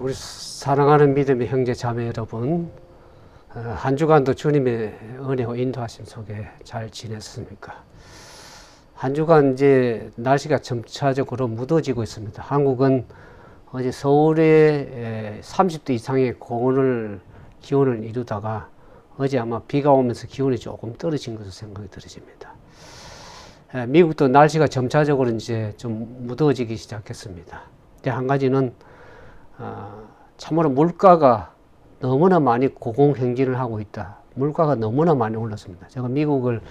우리 사랑하는 믿음의 형제 자매 여러분, 한 주간도 주님의 은혜와 인도하심 속에 잘 지냈습니까? 한 주간 이제 날씨가 점차적으로 무더워지고 있습니다. 한국은 어제 서울에 30도 이상의 기온을 이루다가 어제 아마 비가 오면서 기온이 조금 떨어진 것으로 생각이 들어집니다. 미국도 날씨가 점차적으로 이제 좀 무더워지기 시작했습니다. 근데 한 가지는 참으로 물가가 너무나 많이 고공행진을 하고 있다. 물가가 너무나 많이 올랐습니다. 제가 미국을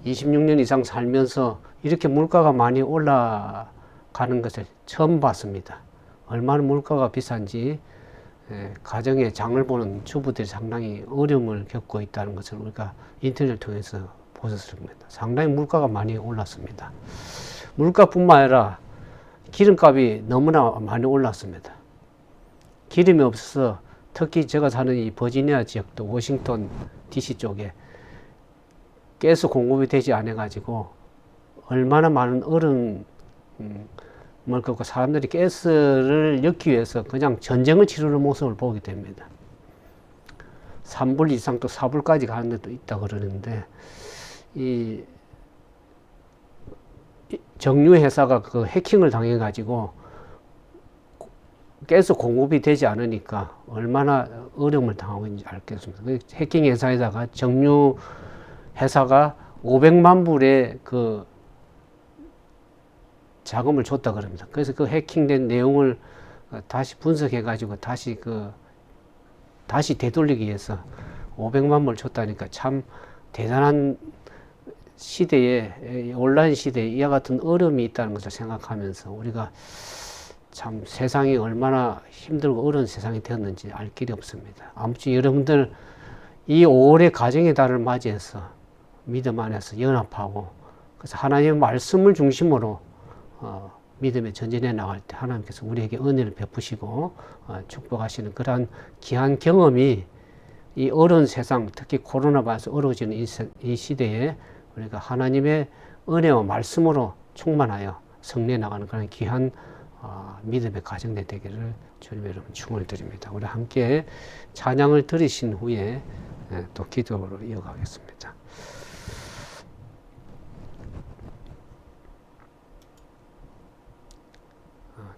26년 이상 살면서 이렇게 물가가 많이 올라가는 것을 처음 봤습니다. 얼마나 물가가 비싼지 가정의 장을 보는 주부들이 상당히 어려움을 겪고 있다는 것을 우리가 인터넷을 통해서 보셨습니다. 상당히 물가가 많이 올랐습니다. 물가뿐만 아니라 기름값이 너무나 많이 올랐습니다. 기름이 없어서 특히 제가 사는 이 버지니아 지역도 워싱턴 DC 쪽에 가스 공급이 되지 않아 가지고 얼마나 많은 얼음을 걷고 사람들이 가스를 넣기 위해서 그냥 전쟁을 치르는 모습을 보게 됩니다. 3불 이상 또 4불까지 가는 데도 있다 그러는데 이 정유 회사가 그 해킹을 당해 가지고 가스 공급이 되지 않으니까 얼마나 어려움을 당하고 있는지 알겠습니다. 해킹 회사에다가 정유 회사가 500만 불의 그 자금을 줬다 그럽니다. 그래서 그 해킹된 내용을 다시 분석해 가지고 다시 되돌리기 위해서 500만 불을 줬다니까 참 대단한 시대에, 온라인 시대에 이와 같은 어려움이 있다는 것을 생각하면서 우리가 참 세상이 얼마나 힘들고 어려운 세상이 되었는지 알 길이 없습니다. 아무튼 여러분들 이 5월의 가정의 달을 맞이해서 믿음 안에서 연합하고 그래서 하나님의 말씀을 중심으로 믿음의 전진해 나갈 때 하나님께서 우리에게 은혜를 베푸시고 축복하시는 그러한 귀한 경험이 이 어려운 세상, 특히 코로나 바이러스 어려워지는 이 시대에 우리가 하나님의 은혜와 말씀으로 충만하여 승리해 나가는 그런 귀한 믿음의 가정대 되기를 주님 여러분 축원을 드립니다. 우리 함께 찬양을 들으신 후에 또 기도로 이어가겠습니다.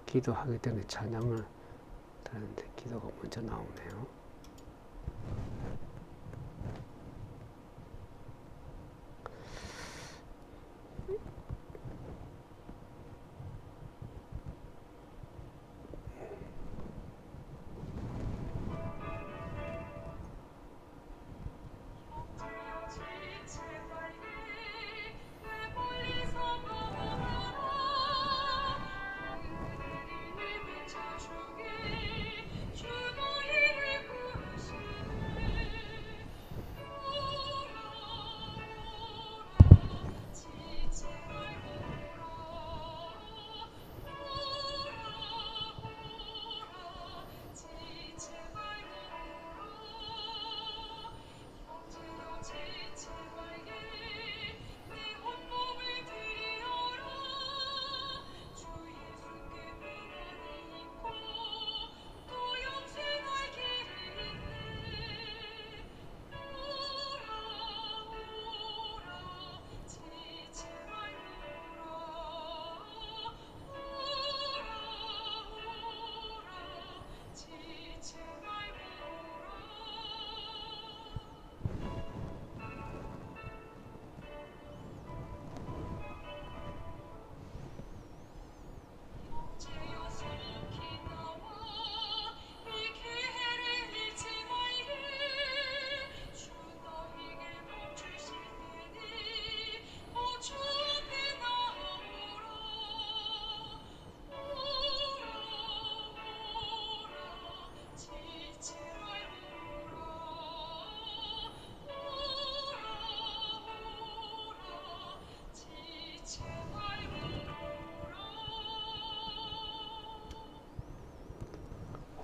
기도하기 전에 찬양을 드렸는데 기도가 먼저 나오네요.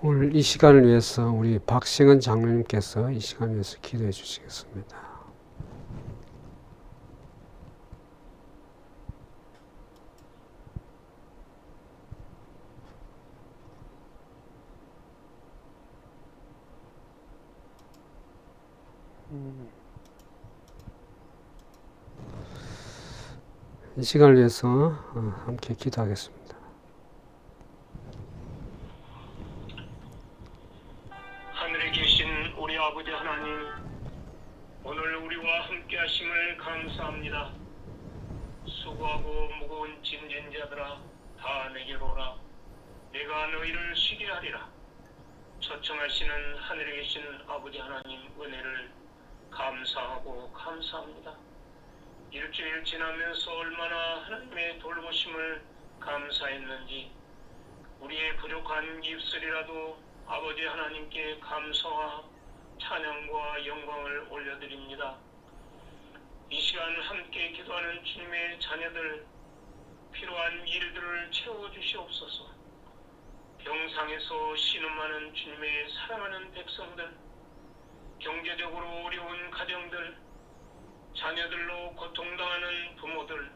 오늘 이 시간을 위해서 우리 박승은 장로님께서 이 시간을 위해서 기도해 주시겠습니다. 이 시간을 위해서 함께 기도하겠습니다. 하늘에 계신 우리 아버지 하나님, 오늘 우리와 함께 하심을 감사합니다. 수고하고 무거운 짐진 자들아, 다 내게로 오라. 내가 너희를 쉬게 하리라. 초청하시는 하늘에 계신 아버지 하나님 은혜를 감사하고 감사합니다. 일주일 지나면서 얼마나 하나님의 돌보심을 감사했는지, 우리의 부족한 입술이라도 아버지 하나님께 감사와 찬양과 영광을 올려드립니다. 이 시간 함께 기도하는 주님의 자녀들, 필요한 일들을 채워주시옵소서. 병상에서 신음하는 주님의 사랑하는 백성들, 경제적으로 어려운 가정들, 자녀들로 고통당하는 부모들,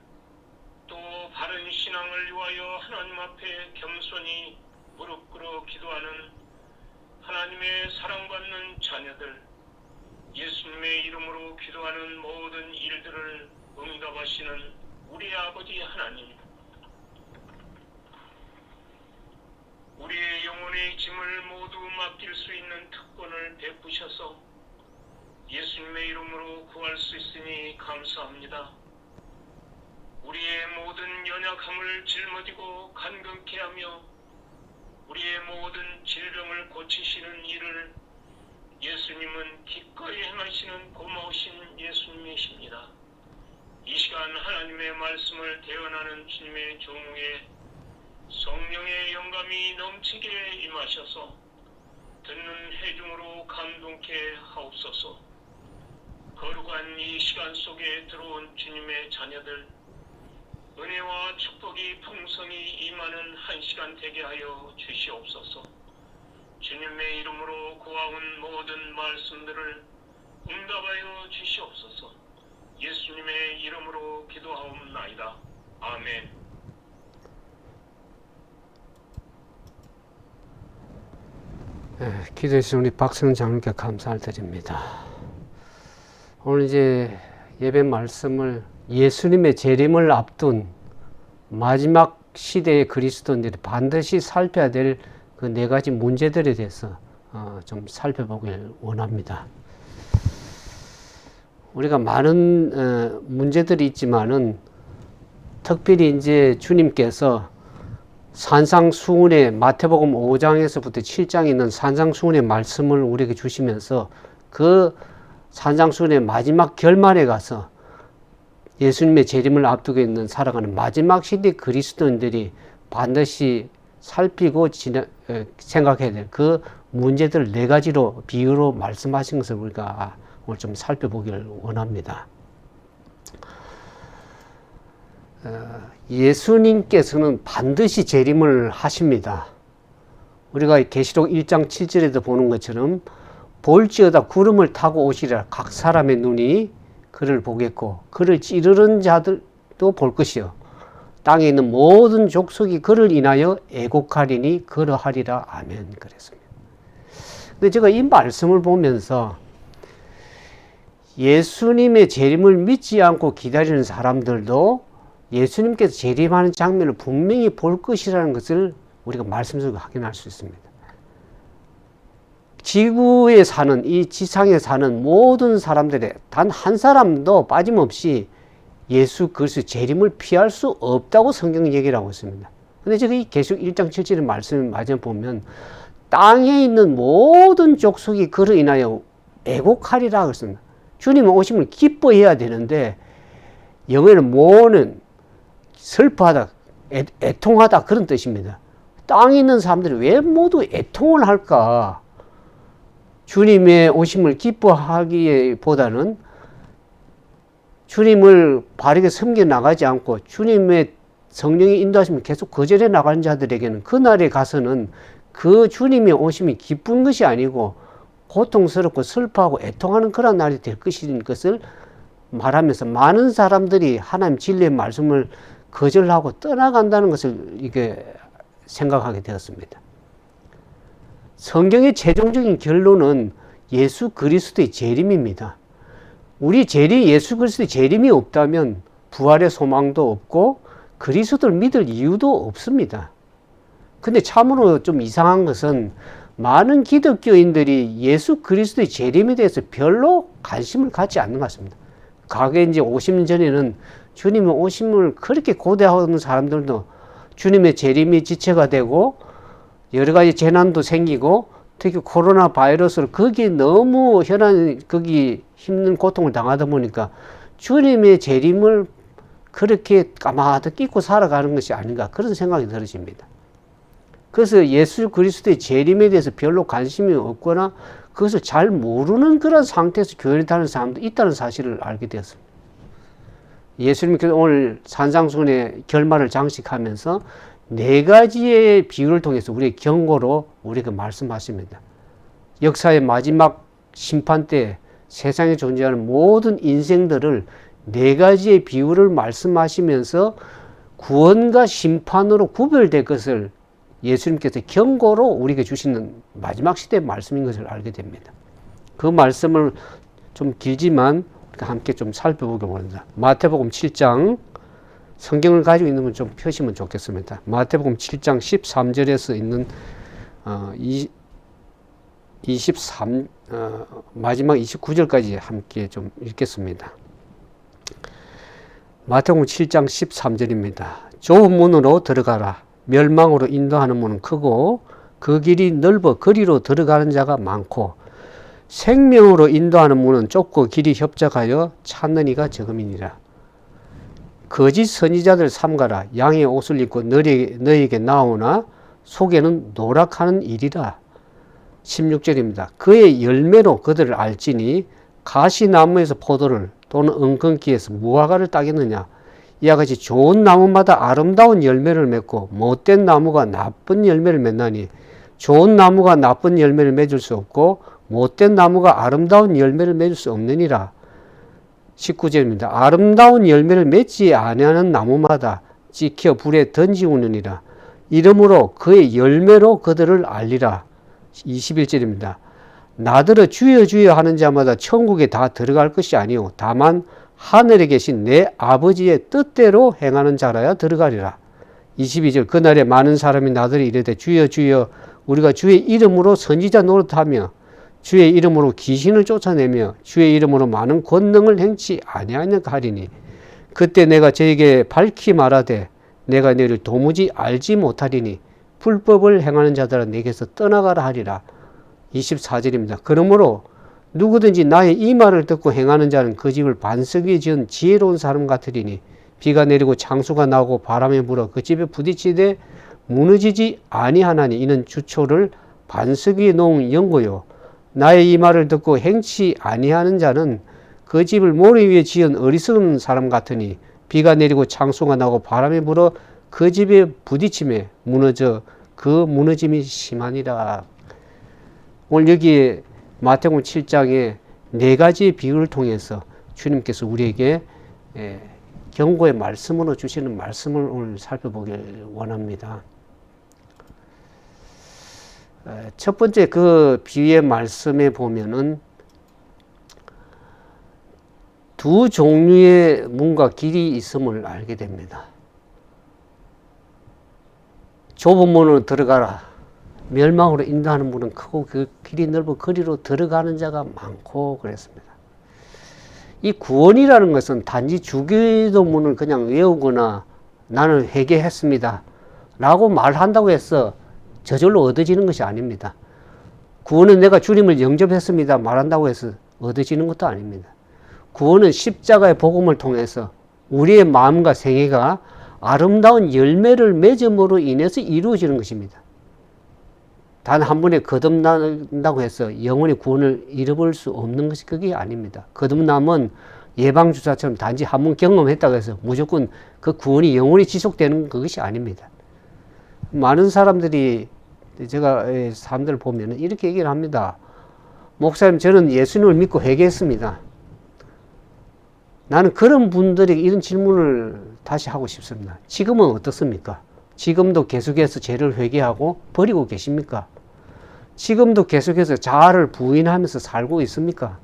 또 바른 신앙을 위하여 하나님 앞에 겸손히 무릎 꿇어 기도하는 하나님의 사랑받는 자녀들, 예수님의 이름으로 기도하는 모든 일들을 응답하시는 우리 아버지 하나님, 우리의 영혼의 짐을 모두 맡길 수 있는 특권을 베푸셔서 예수님의 이름으로 구할 수 있으니 감사합니다. 우리의 모든 연약함을 짊어지고 간극케 하며 우리의 모든 질병을 고치시는 일을 예수님은 기꺼이 행하시는 고마우신 예수님이십니다. 이 시간 하나님의 말씀을 대언하는 주님의 종에 성령의 영감이 넘치게 임하셔서 듣는 회중으로 감동케 하옵소서. 거룩한 이 시간 속에 들어온 주님의 자녀들, 은혜와 축복이 풍성히 임하는 한 시간 되게 하여 주시옵소서. 주님의 이름으로 구하온 모든 말씀들을 응답하여 주시옵소서. 예수님의 이름으로 기도하옵나이다. 아멘. 기도해 주신 우리 박성은 장로님께 감사를 드립니다. 오늘 이제 예배 말씀을 예수님의 재림을 앞둔 마지막 시대의 그리스도인들이 반드시 살펴야 될 그 네 가지 문제들에 대해서 좀 살펴보길 원합니다. 우리가 많은 문제들이 있지만은 특별히 이제 주님께서 산상수훈의 마태복음 5장에서부터 7장에 있는 산상수훈의 말씀을 우리에게 주시면서 그 산상수훈의 마지막 결말에 가서 예수님의 재림을 앞두고 있는 살아가는 마지막 시대 그리스도인들이 반드시 살피고 생각해야 될 그 문제들 네 가지로 비유로 말씀하신 것을 우리가 오늘 좀 살펴보기를 원합니다. 예수님께서는 반드시 재림을 하십니다. 우리가 계시록 1장 7절에도 보는 것처럼 볼지어다 구름을 타고 오시리라. 각 사람의 눈이 그를 보겠고 그를 찌르는 자들도 볼 것이요 땅에 있는 모든 족속이 그를 인하여 애곡하리니 그러하리라. 아멘. 그랬습니다. 근데 제가 이 말씀을 보면서 예수님의 재림을 믿지 않고 기다리는 사람들도 예수님께서 재림하는 장면을 분명히 볼 것이라는 것을 우리가 말씀 속에 확인할 수 있습니다. 지구에 사는, 이 지상에 사는 모든 사람들의 단 한 사람도 빠짐없이 예수 그리스도의 재림을 피할 수 없다고 성경은 얘기를 하고 있습니다. 근데 제가 이 계시록 1장 7절의 말씀을 마저 보면 땅에 있는 모든 족속이 그로 인하여 애곡하리라 그랬습니다. 주님의 오심을 기뻐해야 되는데 영어에는 모는 슬퍼하다, 애통하다 그런 뜻입니다. 땅에 있는 사람들이 왜 모두 애통을 할까? 주님의 오심을 기뻐하기보다는 주님을 바르게 섬겨 나가지 않고 주님의 성령의 인도하심을 계속 거절해 나가는 자들에게는 그날에 가서는 그 주님의 오심이 기쁜 것이 아니고 고통스럽고 슬퍼하고 애통하는 그런 날이 될 것인 것을 말하면서 많은 사람들이 하나님 진리의 말씀을 거절하고 떠나간다는 것을 이게 생각하게 되었습니다. 성경의 최종적인 결론은 예수 그리스도의 재림입니다. 우리 재림, 예수 그리스도의 재림이 없다면 부활의 소망도 없고 그리스도를 믿을 이유도 없습니다. 근데 참으로 좀 이상한 것은 많은 기독교인들이 예수 그리스도의 재림에 대해서 별로 관심을 갖지 않는 것 같습니다. 과거에 이제 50년 전에는 주님의 오심을 그렇게 고대하는 사람들도 주님의 재림이 지체가 되고 여러 가지 재난도 생기고 특히 코로나 바이러스로 거기에 너무 거기 힘든 고통을 당하다 보니까 주님의 재림을 그렇게 까마득 잊고 살아가는 것이 아닌가 그런 생각이 들어집니다. 그래서 예수 그리스도의 재림에 대해서 별로 관심이 없거나 그것을 잘 모르는 그런 상태에서 교회를 다니는 사람도 있다는 사실을 알게 되었습니다. 예수님께서 오늘 산상수훈의 결말을 장식하면서 4가지의 비유를 통해서 우리의 경고로 우리에게 말씀하십니다. 역사의 마지막 심판 때 세상에 존재하는 모든 인생들을 4가지의 비유를 말씀하시면서 구원과 심판으로 구별될 것을 예수님께서 경고로 우리에게 주시는 마지막 시대의 말씀인 것을 알게 됩니다. 그 말씀을 좀 길지만 우리가 함께 좀 살펴보기 원합니다. 마태복음 7장 성경을 가지고 있는 분 좀 펴시면 좋겠습니다. 마태복음 7장 13절에서 있는 마지막 29절까지 함께 좀 읽겠습니다. 마태복음 7장 13절입니다. 좁은 문으로 들어가라. 멸망으로 인도하는 문은 크고 그 길이 넓어 거리로 들어가는 자가 많고 생명으로 인도하는 문은 좁고 길이 협착하여 찾는 이가 적음이니라. 거짓 선지자들 삼가라. 양의 옷을 입고 너희에게 나오나 속에는 노력하는 일이라. 16절입니다. 그의 열매로 그들을 알지니 가시나무에서 포도를 또는 은근기에서 무화과를 따겠느냐. 이와 같이 좋은 나무마다 아름다운 열매를 맺고 못된 나무가 나쁜 열매를 맺나니 좋은 나무가 나쁜 열매를 맺을 수 없고 못된 나무가 아름다운 열매를 맺을 수 없느니라. 19절입니다. 아름다운 열매를 맺지 아니하는 나무마다 찍혀 불에 던지우느니라. 이러므로 그의 열매로 그들을 알리라. 21절입니다. 나더러 주여 주여 하는 자마다 천국에 다 들어갈 것이 아니오 다만 하늘에 계신 내 아버지의 뜻대로 행하는 자라야 들어가리라. 22절 그날에 많은 사람이 나더러 이르되 주여 주여 우리가 주의 이름으로 선지자 노릇하며 주의 이름으로 귀신을 쫓아내며 주의 이름으로 많은 권능을 행치 아니하는가 하리니 그때 내가 저에게 밝히 말하되 내가 너를 도무지 알지 못하리니 불법을 행하는 자들아 내게서 떠나가라 하리라. 24절입니다. 그러므로 누구든지 나의 이 말을 듣고 행하는 자는 그 집을 반석 위에 지은 지혜로운 사람 같으리니 비가 내리고 창수가 나고 바람이 불어 그 집에 부딪히되 무너지지 아니하나니 이는 주초를 반석 위에 놓은 연고요. 나의 이 말을 듣고 행치 아니하는 자는 그 집을 모래 위에 지은 어리석은 사람 같으니 비가 내리고 창수가 나고 바람이 불어 그 집에 부딪힘에 무너져 그 무너짐이 심하니라. 오늘 여기에 마태복음 7장에 4가지의 비유를 통해서 주님께서 우리에게 경고의 말씀으로 주시는 말씀을 오늘 살펴보길 원합니다. 첫 번째 그 비유의 말씀에 보면은 두 종류의 문과 길이 있음을 알게 됩니다. 좁은 문으로 들어가라. 멸망으로 인도하는 문은 크고 그 길이 넓어 거리로 들어가는 자가 많고 그랬습니다. 이 구원이라는 것은 단지 주기도문을 그냥 외우거나 나는 회개했습니다 라고 말한다고 해서 저절로 얻어지는 것이 아닙니다. 구원은 내가 주님을 영접했습니다 말한다고 해서 얻어지는 것도 아닙니다. 구원은 십자가의 복음을 통해서 우리의 마음과 생애가 아름다운 열매를 맺음으로 인해서 이루어지는 것입니다. 단 한 번에 거듭난다고 해서 영원히 구원을 잃어버릴 수 없는 것이 그게 아닙니다. 거듭남은 예방주사처럼 단지 한 번 경험했다고 해서 무조건 그 구원이 영원히 지속되는 그것이 아닙니다. 많은 사람들이 제가 사람들을 보면 이렇게 얘기를 합니다. 목사님 저는 예수님을 믿고 회개했습니다. 나는 그런 분들에게 이런 질문을 다시 하고 싶습니다. 지금은 어떻습니까? 지금도 계속해서 죄를 회개하고 버리고 계십니까? 지금도 계속해서 자아를 부인하면서 살고 있습니까?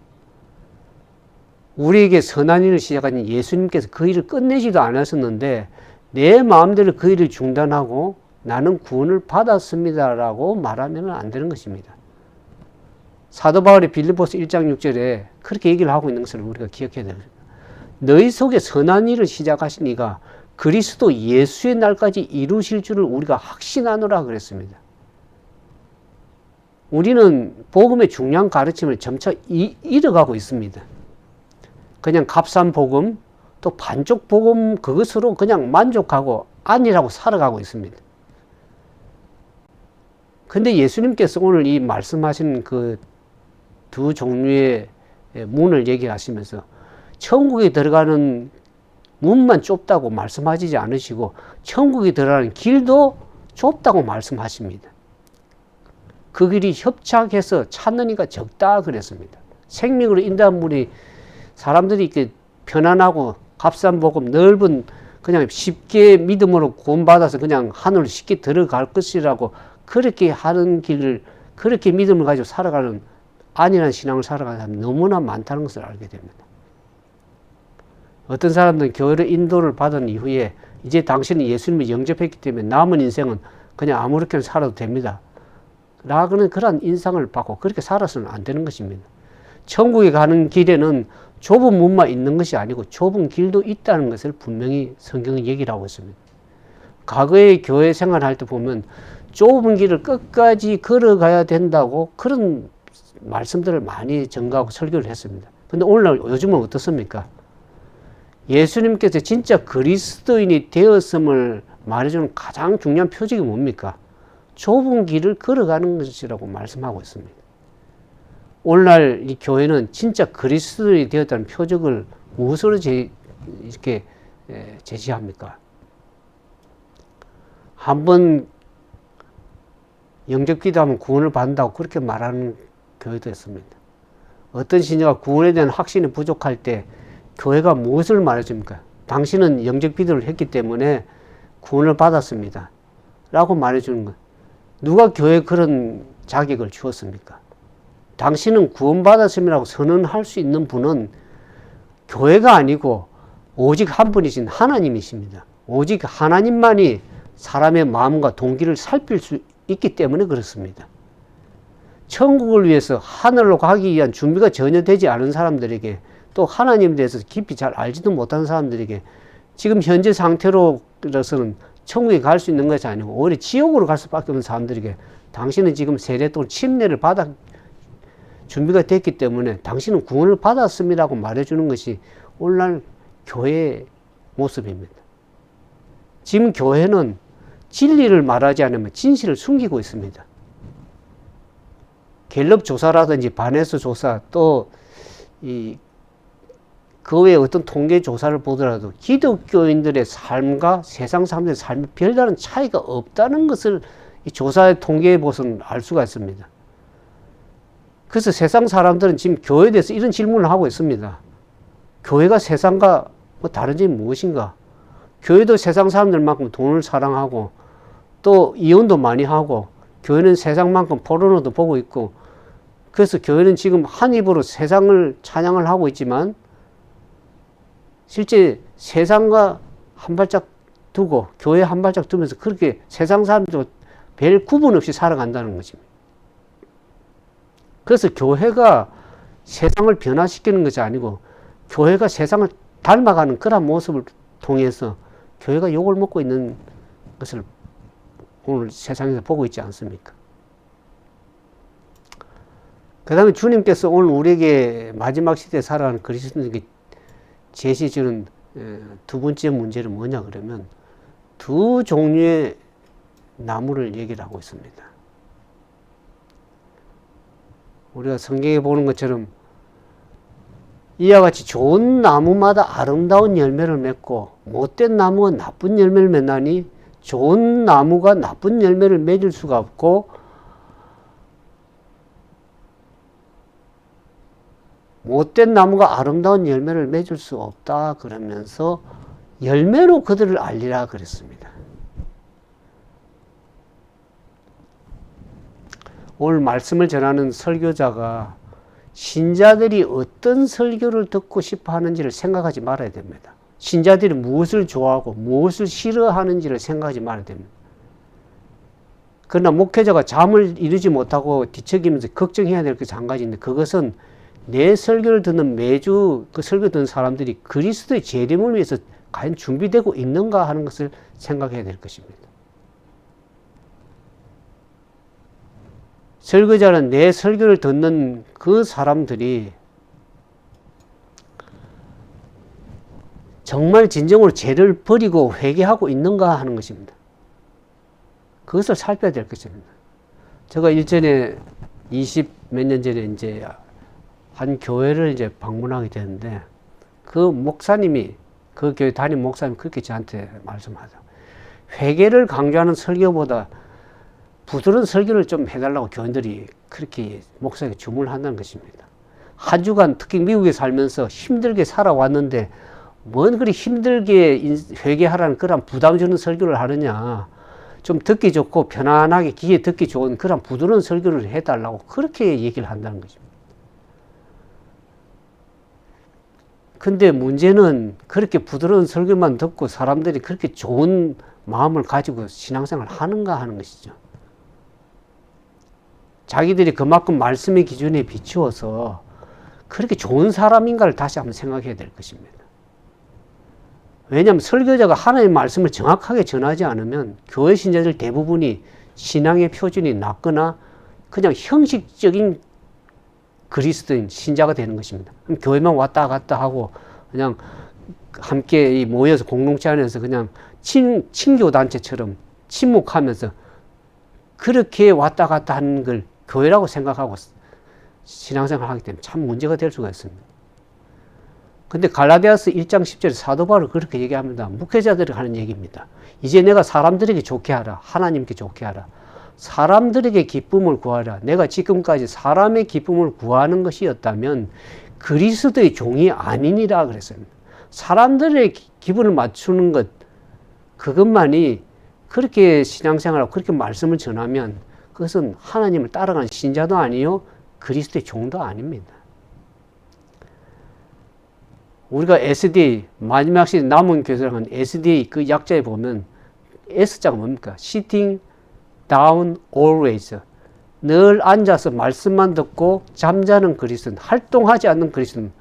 우리에게 선한 일을 시작하신 예수님께서 그 일을 끝내지도 않았었는데 내 마음대로 그 일을 중단하고 나는 구원을 받았습니다라고 말하면 안 되는 것입니다. 사도 바울이 빌립보서 1장 6절에 그렇게 얘기를 하고 있는 것을 우리가 기억해야 됩니다. 너희 속에 선한 일을 시작하신 이가 그리스도 예수의 날까지 이루실 줄을 우리가 확신하노라 그랬습니다. 우리는 복음의 중요한 가르침을 점차 잃어가고 있습니다. 그냥 값싼 복음, 또 반쪽 복음 그것으로 그냥 만족하고 아니라고 살아가고 있습니다. 근데 예수님께서 오늘 이 말씀하신 그 두 종류의 문을 얘기하시면서 천국에 들어가는 문만 좁다고 말씀하시지 않으시고 천국에 들어가는 길도 좁다고 말씀하십니다. 그 길이 협착해서 찾는 이가 적다 그랬습니다. 생명으로 인도한 문이 사람들이 이렇게 편안하고 값싼 복음, 넓은 그냥 쉽게 믿음으로 구원받아서 그냥 하늘로 쉽게 들어갈 것이라고 그렇게 하는 길을, 그렇게 믿음을 가지고 살아가는 안일한 신앙을 살아가는 사람이 너무나 많다는 것을 알게 됩니다. 어떤 사람들은 교회를 인도를 받은 이후에 이제 당신은 예수님을 영접했기 때문에 남은 인생은 그냥 아무렇게나 살아도 됩니다. 라는 그런 인상을 받고 그렇게 살아서는 안 되는 것입니다. 천국에 가는 길에는 좁은 문만 있는 것이 아니고 좁은 길도 있다는 것을 분명히 성경은 얘기를 하고 있습니다. 과거의 교회 생활할 때 보면 좁은 길을 끝까지 걸어가야 된다고 그런 말씀들을 많이 전가하고 설교를 했습니다. 근데 오늘날 요즘은 어떻습니까? 예수님께서 진짜 그리스도인이 되었음을 말해주는 가장 중요한 표적이 뭡니까? 좁은 길을 걸어가는 것이라고 말씀하고 있습니다. 오늘날 이 교회는 진짜 그리스도인이 되었다는 표적을 무엇으로 이렇게 제시합니까? 한번 영접 기도하면 구원을 받는다고 그렇게 말하는 교회도 있습니다. 어떤 신자가 구원에 대한 확신이 부족할 때 교회가 무엇을 말해줍니까? 당신은 영접 기도를 했기 때문에 구원을 받았습니다. 라고 말해주는 거예요. 누가 교회에 그런 자격을 주었습니까? 당신은 구원받았음이라고 선언할 수 있는 분은 교회가 아니고 오직 한 분이신 하나님이십니다. 오직 하나님만이 사람의 마음과 동기를 살필 수 있기 때문에 그렇습니다. 천국을 위해서 하늘로 가기 위한 준비가 전혀 되지 않은 사람들에게 또 하나님에 대해서 깊이 잘 알지도 못하는 사람들에게 지금 현재 상태로서는 천국에 갈 수 있는 것이 아니고 오히려 지옥으로 갈 수밖에 없는 사람들에게 당신은 지금 세례 또 침례를 받아 준비가 됐기 때문에 당신은 구원을 받았음이라고 말해주는 것이 오늘날 교회의 모습입니다. 지금 교회는 진리를 말하지 않으면 진실을 숨기고 있습니다. 갤럽 조사라든지 바네스 조사 또 그 외에 어떤 통계 조사를 보더라도 기독교인들의 삶과 세상 사람들의 삶이 별다른 차이가 없다는 것을 이 조사의 통계에 보서는 알 수가 있습니다. 그래서 세상 사람들은 지금 교회에 대해서 이런 질문을 하고 있습니다. 교회가 세상과 뭐 다른 점이 무엇인가? 교회도 세상 사람들만큼 돈을 사랑하고 또 이혼도 많이 하고 교회는 세상만큼 포르노도 보고 있고 그래서 교회는 지금 한 입으로 세상을 찬양을 하고 있지만 실제 세상과 한 발짝 두고 교회 한 발짝 두면서 그렇게 세상 사람들과 별 구분 없이 살아간다는 것입니다. 그래서 교회가 세상을 변화시키는 것이 아니고 교회가 세상을 닮아가는 그런 모습을 통해서 교회가 욕을 먹고 있는 것을 오늘 세상에서 보고 있지 않습니까? 그 다음에 주님께서 오늘 우리에게 마지막 시대에 살아가는 그리스도인에게 제시해주는 두 번째 문제는 뭐냐 그러면 두 종류의 나무를 얘기를 하고 있습니다. 우리가 성경에 보는 것처럼 이와 같이 좋은 나무마다 아름다운 열매를 맺고 못된 나무가 나쁜 열매를 맺나니 좋은 나무가 나쁜 열매를 맺을 수가 없고 못된 나무가 아름다운 열매를 맺을 수 없다 그러면서 열매로 그들을 알리라 그랬습니다. 오늘 말씀을 전하는 설교자가 신자들이 어떤 설교를 듣고 싶어 하는지를 생각하지 말아야 됩니다. 신자들이 무엇을 좋아하고 무엇을 싫어하는지를 생각하지 말아야 됩니다. 그러나 목회자가 잠을 이루지 못하고 뒤척이면서 걱정해야 될 것이 한 가지인데, 그것은 내 설교를 듣는 매주 그 설교 듣는 사람들이 그리스도의 재림을 위해서 과연 준비되고 있는가 하는 것을 생각해야 될 것입니다. 설교자는 내 설교를 듣는 그 사람들이 정말 진정으로 죄를 버리고 회개하고 있는가 하는 것입니다. 그것을 살펴야 될 것입니다. 제가 일전에 20 몇 년 전에 이제 한 교회를 이제 방문하게 되는데, 그 목사님이, 그 교회 담임 목사님이 그렇게 저한테 말씀하죠. 회개를 강조하는 설교보다 부드러운 설교를 좀 해달라고 교인들이 그렇게 목사에게 주문을 한다는 것입니다. 한 주간 특히 미국에 살면서 힘들게 살아왔는데 뭔 그리 힘들게 회개하라는 그런 부담 주는 설교를 하느냐. 좀 듣기 좋고 편안하게 귀에 듣기 좋은 그런 부드러운 설교를 해달라고 그렇게 얘기를 한다는 것입니다. 근데 문제는 그렇게 부드러운 설교만 듣고 사람들이 그렇게 좋은 마음을 가지고 신앙생활을 하는가 하는 것이죠. 자기들이 그만큼 말씀의 기준에 비추어서 그렇게 좋은 사람인가를 다시 한번 생각해야 될 것입니다. 왜냐하면 설교자가 하나님의 말씀을 정확하게 전하지 않으면 교회 신자들 대부분이 신앙의 표준이 낮거나 그냥 형식적인 그리스도인 신자가 되는 것입니다. 그럼 교회만 왔다 갔다 하고 그냥 함께 모여서 공동체 안에서 그냥 친교단체처럼 침묵하면서 그렇게 왔다 갔다 하는 걸 교회라고 생각하고 신앙생활을 하기 때문에 참 문제가 될 수가 있습니다. 근데 갈라디아서 1장 10절에 사도 바울은 그렇게 얘기합니다. 목회자들이 하는 얘기입니다. 이제 내가 사람들에게 좋게 하라. 하나님께 좋게 하라. 사람들에게 기쁨을 구하라. 내가 지금까지 사람의 기쁨을 구하는 것이었다면 그리스도의 종이 아니니라 그랬어요. 사람들의 기분을 맞추는 것, 그것만이 그렇게 신앙생활하고 그렇게 말씀을 전하면 그것은 하나님을 따라가는 신자도 아니요 그리스도의 종도 아닙니다. 우리가 SDA, 마지막 시대 남은 교회라는 SDA 그 약자에 보면 S자가 뭡니까? Sitting down always. 늘 앉아서 말씀만 듣고 잠자는 그리스도는, 활동하지 않는 그리스도는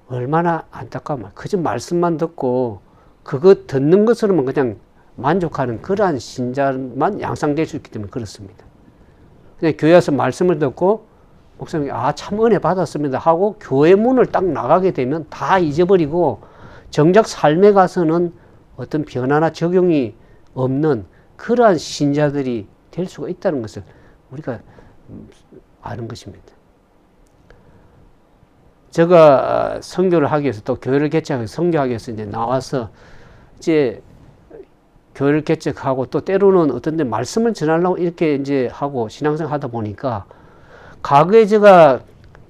얼마나 안타까워요. 그저 말씀만 듣고 그거 듣는 것으로만 그냥 만족하는 그러한 신자만 양상될 수 있기 때문에 그렇습니다. 그냥 교회 와서 말씀을 듣고 목사님이 참 은혜 받았습니다 하고 교회 문을 딱 나가게 되면 다 잊어버리고 정작 삶에 가서는 어떤 변화나 적용이 없는 그러한 신자들이 될 수가 있다는 것을 우리가 아는 것입니다. 제가 선교를 하기 위해서 또 교회를 개척하기 위해서 선교하기 위해서 이제 나와서 이제 교회를 개척하고 또 때로는 어떤 데 말씀을 전하려고 이렇게 이제 하고 신앙생활 하다 보니까 과거에 제가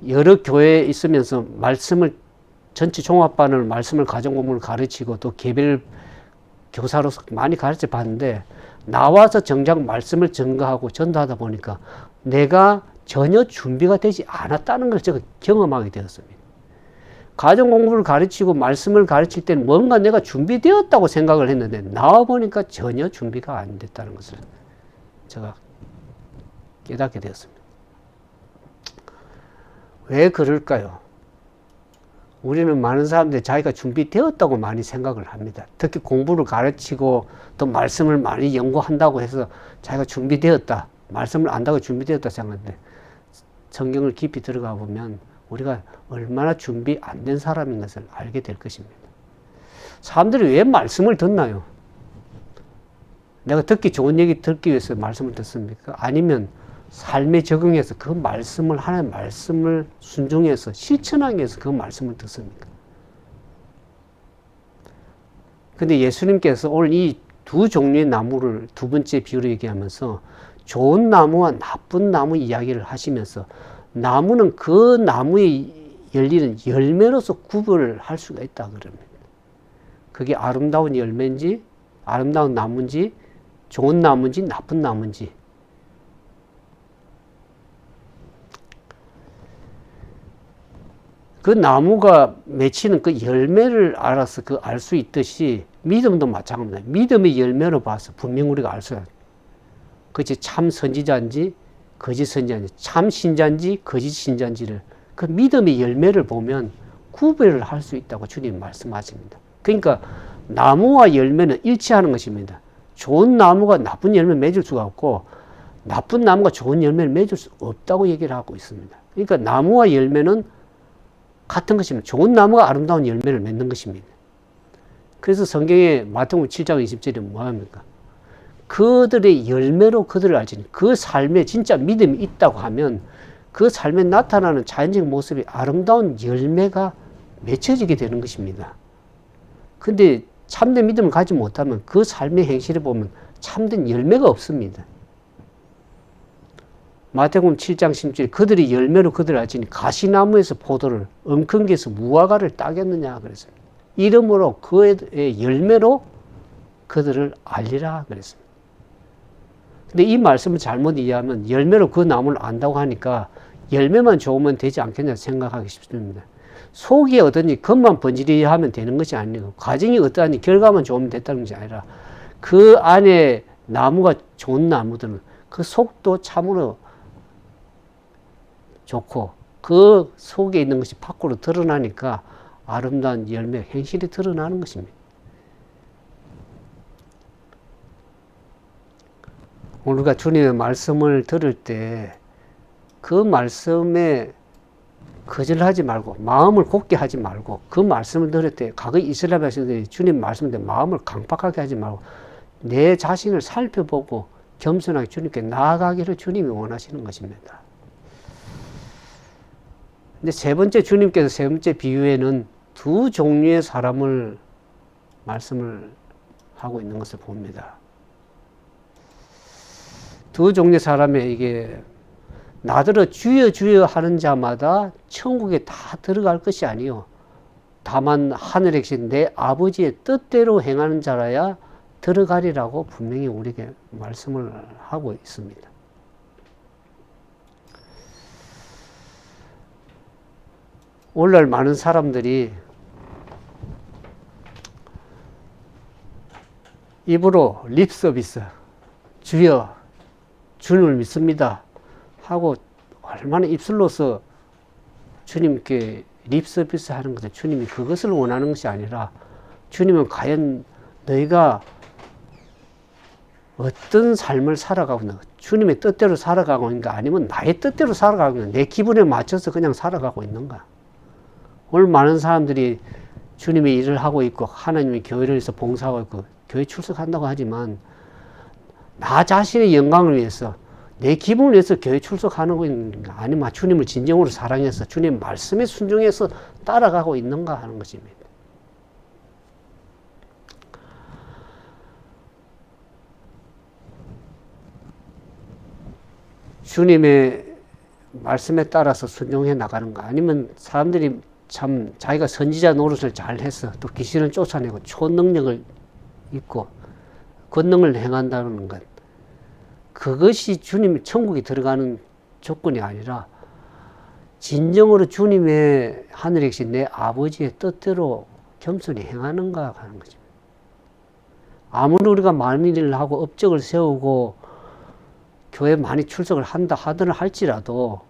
여러 교회에 있으면서 말씀을 전체 종합반을 말씀을 가정공부를 가르치고 또 개별 교사로서 많이 가르쳐 봤는데 나와서 정작 말씀을 전가하고 전도하다 보니까 내가 전혀 준비가 되지 않았다는 걸 제가 경험하게 되었습니다. 가정공부를 가르치고 말씀을 가르칠 때는 뭔가 내가 준비되었다고 생각을 했는데 나와 보니까 전혀 준비가 안 됐다는 것을 제가 깨닫게 되었습니다. 왜 그럴까요? 우리는 많은 사람들이 자기가 준비되었다고 많이 생각을 합니다. 특히 공부를 가르치고 또 말씀을 많이 연구한다고 해서 자기가 준비되었다, 말씀을 안다고 준비되었다 생각하는데 성경을 깊이 들어가 보면 우리가 얼마나 준비 안 된 사람인 것을 알게 될 것입니다. 사람들이 왜 말씀을 듣나요? 내가 듣기 좋은 얘기 듣기 위해서 말씀을 듣습니까? 아니면 삶에 적용해서 그 말씀을, 하나님의 말씀을 순종해서 실천하기 위해서 그 말씀을 듣습니까? 근데 예수님께서 오늘 이 두 종류의 나무를 두 번째 비유로 얘기하면서 좋은 나무와 나쁜 나무 이야기를 하시면서 나무는 그 나무에 열리는 열매로서 구별을 할 수가 있다 그럽니다. 그게 아름다운 열매인지, 아름다운 나무인지, 좋은 나무인지, 나쁜 나무인지. 그 나무가 맺히는 그 열매를 알아서 그 알 수 있듯이 믿음도 마찬가지입니다. 믿음의 열매로 봐서 분명 우리가 알 수 있어요. 그치, 참 선지자인지 거짓 선지자인지, 참 신자인지 거짓 신자인지를 그 믿음의 열매를 보면 구별을 할 수 있다고 주님 말씀하십니다. 그러니까 나무와 열매는 일치하는 것입니다. 좋은 나무가 나쁜 열매를 맺을 수가 없고 나쁜 나무가 좋은 열매를 맺을 수 없다고 얘기를 하고 있습니다. 그러니까 나무와 열매는 같은 것입니다. 좋은 나무가 아름다운 열매를 맺는 것입니다. 그래서 성경에 마태복음 7장 20절에 뭐합니까? 그들의 열매로 그들을 알지니, 그 삶에 진짜 믿음이 있다고 하면 그 삶에 나타나는 자연적인 모습이 아름다운 열매가 맺혀지게 되는 것입니다. 근데 참된 믿음을 가지 못하면 그 삶의 행실을 보면 참된 열매가 없습니다. 마태복음 7장 10절에 그들이 열매로 그들을 알지니 가시나무에서 포도를 엉겅퀴에서 무화과를 따겠느냐 그랬습니다. 이름으로 그의 열매로 그들을 알리라 그랬습니다. 근데 이 말씀을 잘못 이해하면 열매로 그 나무를 안다고 하니까 열매만 좋으면 되지 않겠냐 생각하기 쉽습니다. 속이 어떠니 겉만 번지르르 하면 되는 것이 아니고 과정이 어떠하니 결과만 좋으면 됐다는 것이 아니라 그 안에 나무가 좋은 나무들은 그 속도 참으로 좋고 그 속에 있는 것이 밖으로 드러나니까 아름다운 열매, 행실이 드러나는 것입니다. 우리가 주님의 말씀을 들을 때 그 말씀에 거절하지 말고 마음을 굳게 하지 말고 그 말씀을 들을 때 과거 이스라엘 백성들이 주님 말씀을 듣는 마음을 강박하게 하지 말고 내 자신을 살펴보고 겸손하게 주님께 나아가기를 주님이 원하시는 것입니다. 근데 세 번째 주님께서 세 번째 비유에는 두 종류의 사람을 말씀을 하고 있는 것을 봅니다. 두 종류의 사람의 이게 나더러 주여 주여 하는 자마다 천국에 다 들어갈 것이 아니요 다만 하늘에 계신 내 아버지의 뜻대로 행하는 자라야 들어가리라고 분명히 우리에게 말씀을 하고 있습니다. 오늘날 많은 사람들이 입으로 립 서비스, 주여 주님을 믿습니다 하고 얼마나 입술로서 주님께 립 서비스 하는 것을 주님이 그것을 원하는 것이 아니라 주님은 과연 너희가 어떤 삶을 살아가고 있는가, 주님의 뜻대로 살아가고 있는가 아니면 나의 뜻대로 살아가고 있는가, 내 기분에 맞춰서 그냥 살아가고 있는가. 오늘 많은 사람들이 주님의 일을 하고 있고 하나님의 교회를 위해서 봉사하고 있고 교회 출석한다고 하지만 나 자신의 영광을 위해서 내 기분을 위해서 교회 출석하는 건가 아니면 주님을 진정으로 사랑해서 주님 말씀에 순종해서 따라가고 있는가 하는 것입니다. 주님의 말씀에 따라서 순종해 나가는가 아니면 사람들이 참 자기가 선지자 노릇을 잘해서 또 귀신을 쫓아내고 초능력을 있고 권능을 행한다는 것, 그것이 주님 천국에 들어가는 조건이 아니라 진정으로 주님의 하늘에 계신 내 아버지의 뜻대로 겸손히 행하는가 하는 거죠. 아무리 우리가 많은 일을 하고 업적을 세우고 교회 많이 출석을 한다 하더라 할지라도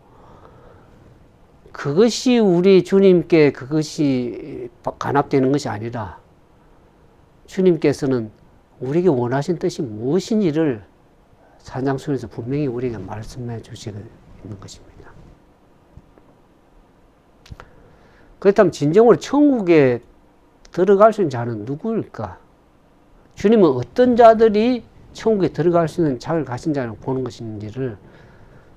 그것이 우리 주님께 그것이 간합되는 것이 아니라 주님께서는 우리에게 원하신 뜻이 무엇인지를 산상수훈에서 분명히 우리에게 말씀해 주시고 있는 것입니다. 그렇다면 진정으로 천국에 들어갈 수 있는 자는 누구일까? 주님은 어떤 자들이 천국에 들어갈 수 있는 자를 가진 자를 보는 것인지를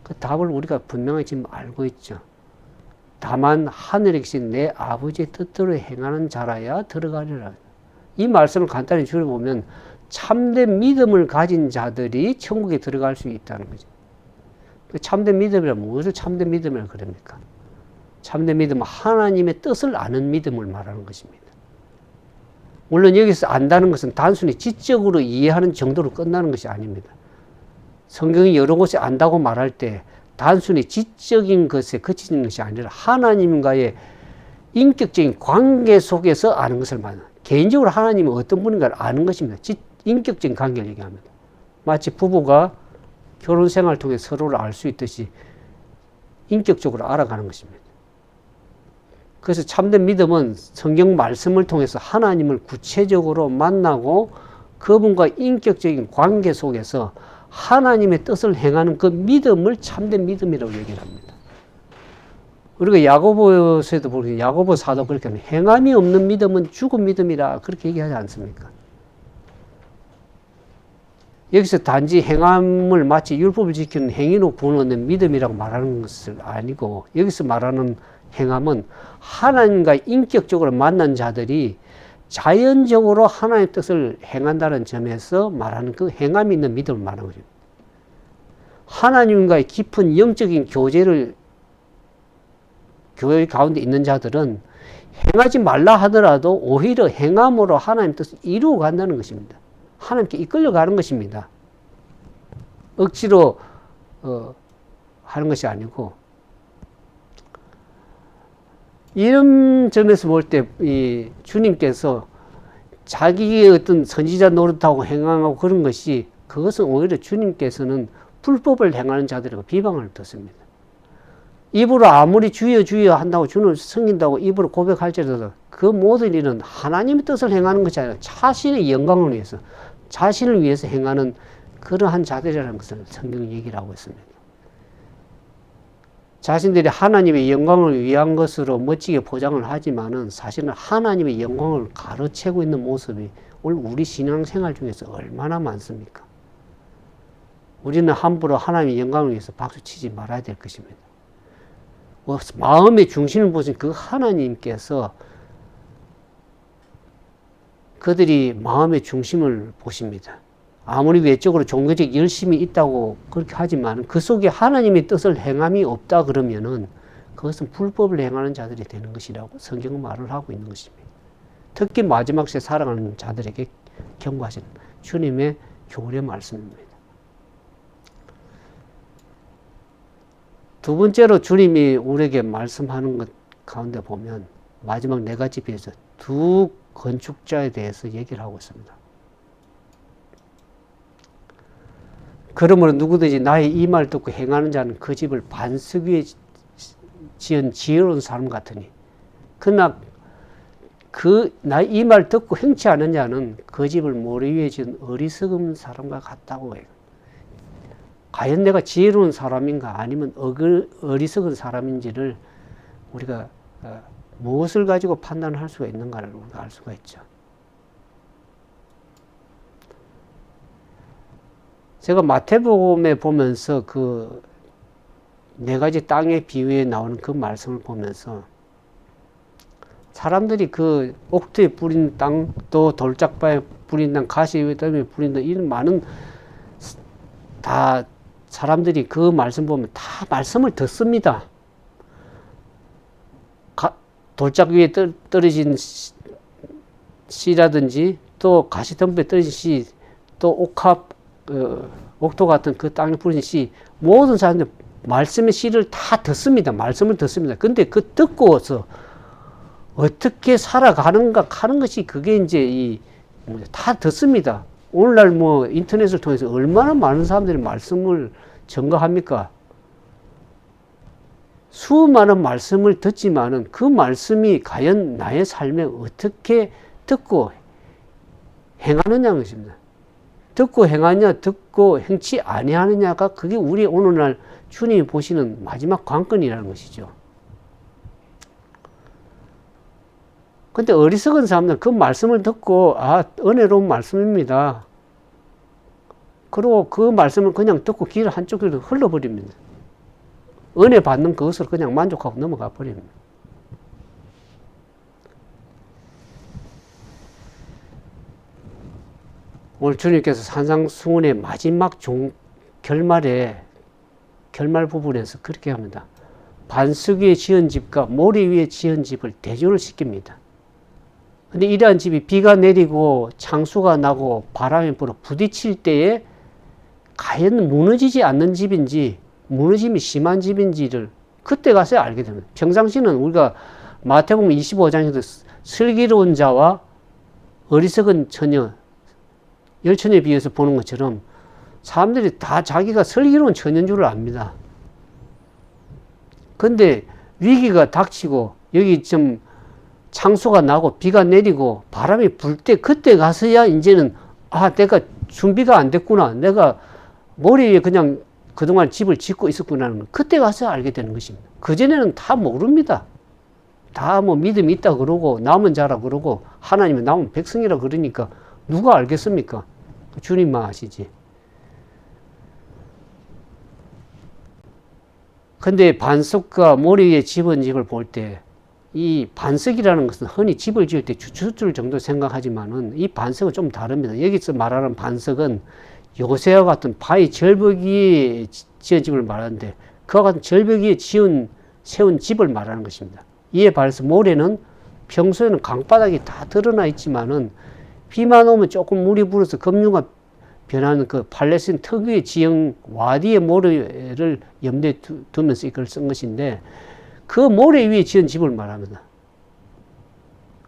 그 답을 우리가 분명히 지금 알고 있죠. 다만 하늘에 계신 내 아버지의 뜻대로 행하는 자라야 들어가리라. 이 말씀을 간단히 줄여보면 참된 믿음을 가진 자들이 천국에 들어갈 수 있다는 거죠. 참된 믿음이란 무엇을 참된 믿음이라고 그럽니까? 참된 믿음은 하나님의 뜻을 아는 믿음을 말하는 것입니다. 물론 여기서 안다는 것은 단순히 지적으로 이해하는 정도로 끝나는 것이 아닙니다. 성경이 여러 곳에 안다고 말할 때 단순히 지적인 것에 그치는 것이 아니라 하나님과의 인격적인 관계 속에서 아는 것을 말하는, 개인적으로 하나님은 어떤 분인가를 아는 것입니다. 인격적인 관계를 얘기합니다. 마치 부부가 결혼 생활을 통해 서로를 알 수 있듯이 인격적으로 알아가는 것입니다. 그래서 참된 믿음은 성경 말씀을 통해서 하나님을 구체적으로 만나고 그분과 인격적인 관계 속에서 하나님의 뜻을 행하는 그 믿음을 참된 믿음이라고 얘기를 합니다. 우리가 야고보서에도 보면 야고보 사도 그렇게 합니다. 행함이 없는 믿음은 죽은 믿음이라 그렇게 얘기하지 않습니까? 여기서 단지 행함을 마치 율법을 지키는 행위로 구원 얻는 믿음이라고 말하는 것은 아니고, 여기서 말하는 행함은 하나님과 인격적으로 만난 자들이 자연적으로 하나님의 뜻을 행한다는 점에서 말하는 그 행함이 있는 믿음을 말하는 거죠. 하나님과의 깊은 영적인 교제를 교회 가운데 있는 자들은 행하지 말라 하더라도 오히려 행함으로 하나님의 뜻을 이루어 간다는 것입니다. 하나님께 이끌려 가는 것입니다. 억지로 하는 것이 아니고, 이런 점에서 볼 때 이 주님께서 자기의 어떤 선지자 노릇하고 행하고 그런 것이, 그것은 오히려 주님께서는 불법을 행하는 자들에게 비방을 듣습니다. 입으로 아무리 주여 주여 한다고 주를 섬긴다고 입으로 고백할지라도 그 모든 일은 하나님의 뜻을 행하는 것이 아니라 자신의 영광을 위해서, 자신을 위해서 행하는 그러한 자들이라는 것을 성경이 얘기를 하고 있습니다. 자신들이 하나님의 영광을 위한 것으로 멋지게 포장을 하지만은 사실은 하나님의 영광을 가로채고 있는 모습이 오늘 우리 신앙생활 중에서 얼마나 많습니까? 우리는 함부로 하나님의 영광을 위해서 박수치지 말아야 될 것입니다. 마음의 중심을 보신 그 하나님께서 그들이 마음의 중심을 보십니다. 아무리 외적으로 종교적 열심이 있다고 그렇게 하지만 그 속에 하나님의 뜻을 행함이 없다 그러면은 그것은 불법을 행하는 자들이 되는 것이라고 성경은 말을 하고 있는 것입니다. 특히 마지막 시대 살아가는 자들에게 경고하시는 주님의 교훈의 말씀입니다. 두 번째로 주님이 우리에게 말씀하는 것 가운데 보면 마지막 네 가지 비에서 두 건축자에 대해서 얘기를 하고 있습니다. 그러므로 누구든지 나의 이 말 듣고 행하는 자는 그 집을 반석 위에 지은 지혜로운 사람 같으니, 그러나 나의 이 말 듣고 행치 않은 자는 그 집을 모래 위에 지은 어리석은 사람과 같다고 해요. 과연 내가 지혜로운 사람인가 아니면 어리석은 사람인지를 우리가 무엇을 가지고 판단할 수가 있는가를 우리가 알 수가 있죠. 제가 마태복음에 보면서 그 네 가지 땅의 비유에 나오는 그 말씀을 보면서 사람들이 그 옥토에 뿌린 땅, 또 돌짝바에 뿌린 땅, 가시에 뿌린 땅, 이런 많은 다 사람들이 그 말씀 보면 다 말씀을 듣습니다. 돌짝 위에 떨어진 씨라든지 또 가시덤불에 떨어진 씨, 또 옥토 같은 그 땅에 뿌린 씨, 모든 사람들 말씀의 씨를 다 듣습니다. 말씀을 듣습니다. 근데 그 듣고서 어떻게 살아가는가 하는 것이 그게 이제 다 듣습니다. 오늘날 뭐 인터넷을 통해서 얼마나 많은 사람들이 말씀을 전가합니까? 수많은 말씀을 듣지만은 그 말씀이 과연 나의 삶에 어떻게 듣고 행하느냐는 것입니다. 듣고 행하냐, 듣고 행치 아니하느냐가 그게 우리 오늘날 주님이 보시는 마지막 관건이라는 것이죠. 근데 어리석은 사람들은 그 말씀을 듣고 은혜로운 말씀입니다. 그리고 그 말씀을 그냥 듣고 길 한쪽으로 흘러버립니다. 은혜 받는 그것을 그냥 만족하고 넘어가 버립니다. 오늘 주님께서 산상수훈의 마지막 결말 부분에서 그렇게 합니다. 반석 위에 지은 집과 모래 위에 지은 집을 대조를 시킵니다. 근데 이러한 집이 비가 내리고 창수가 나고 바람이 불어 부딪힐 때에 과연 무너지지 않는 집인지 무너짐이 심한 집인지를 그때 가서 알게 됩니다. 평상시는 우리가 마태복음 25장에도 슬기로운 자와 어리석은 처녀, 열처녀에 비해서 보는 것처럼 사람들이 다 자기가 슬기로운 처녀인 줄 압니다. 근데 위기가 닥치고 여기 좀 창수가 나고 비가 내리고 바람이 불 때 그때 가서야 이제는 내가 준비가 안 됐구나. 내가 머리 위에 그냥 그동안 집을 짓고 있었구나는 걸 그때 가서 알게 되는 것입니다. 그전에는 다 모릅니다. 다 뭐 믿음이 있다 그러고 남은 자라 그러고 하나님은 남은 백성이라 그러니까 누가 알겠습니까? 주님만 아시지. 근데 반석과 모래 위에 집은 집을 볼 때 이 반석이라는 것은 흔히 집을 지을 때 주춧줄 정도 생각하지만은 이 반석은 좀 다릅니다. 여기서 말하는 반석은 요새와 같은 바위 절벽 위에 지은 집을 말하는데 그와 같은 절벽 위에 세운 집을 말하는 것입니다. 이에 반해서 모래는 평소에는 강바닥이 다 드러나 있지만은 비만 오면 조금 물이 불어서 급류가 변하는 그 팔레스틴 특유의 지형 와디의 모래를 염두에 두면서 이걸 쓴 것인데 그 모래 위에 지은 집을 말합니다.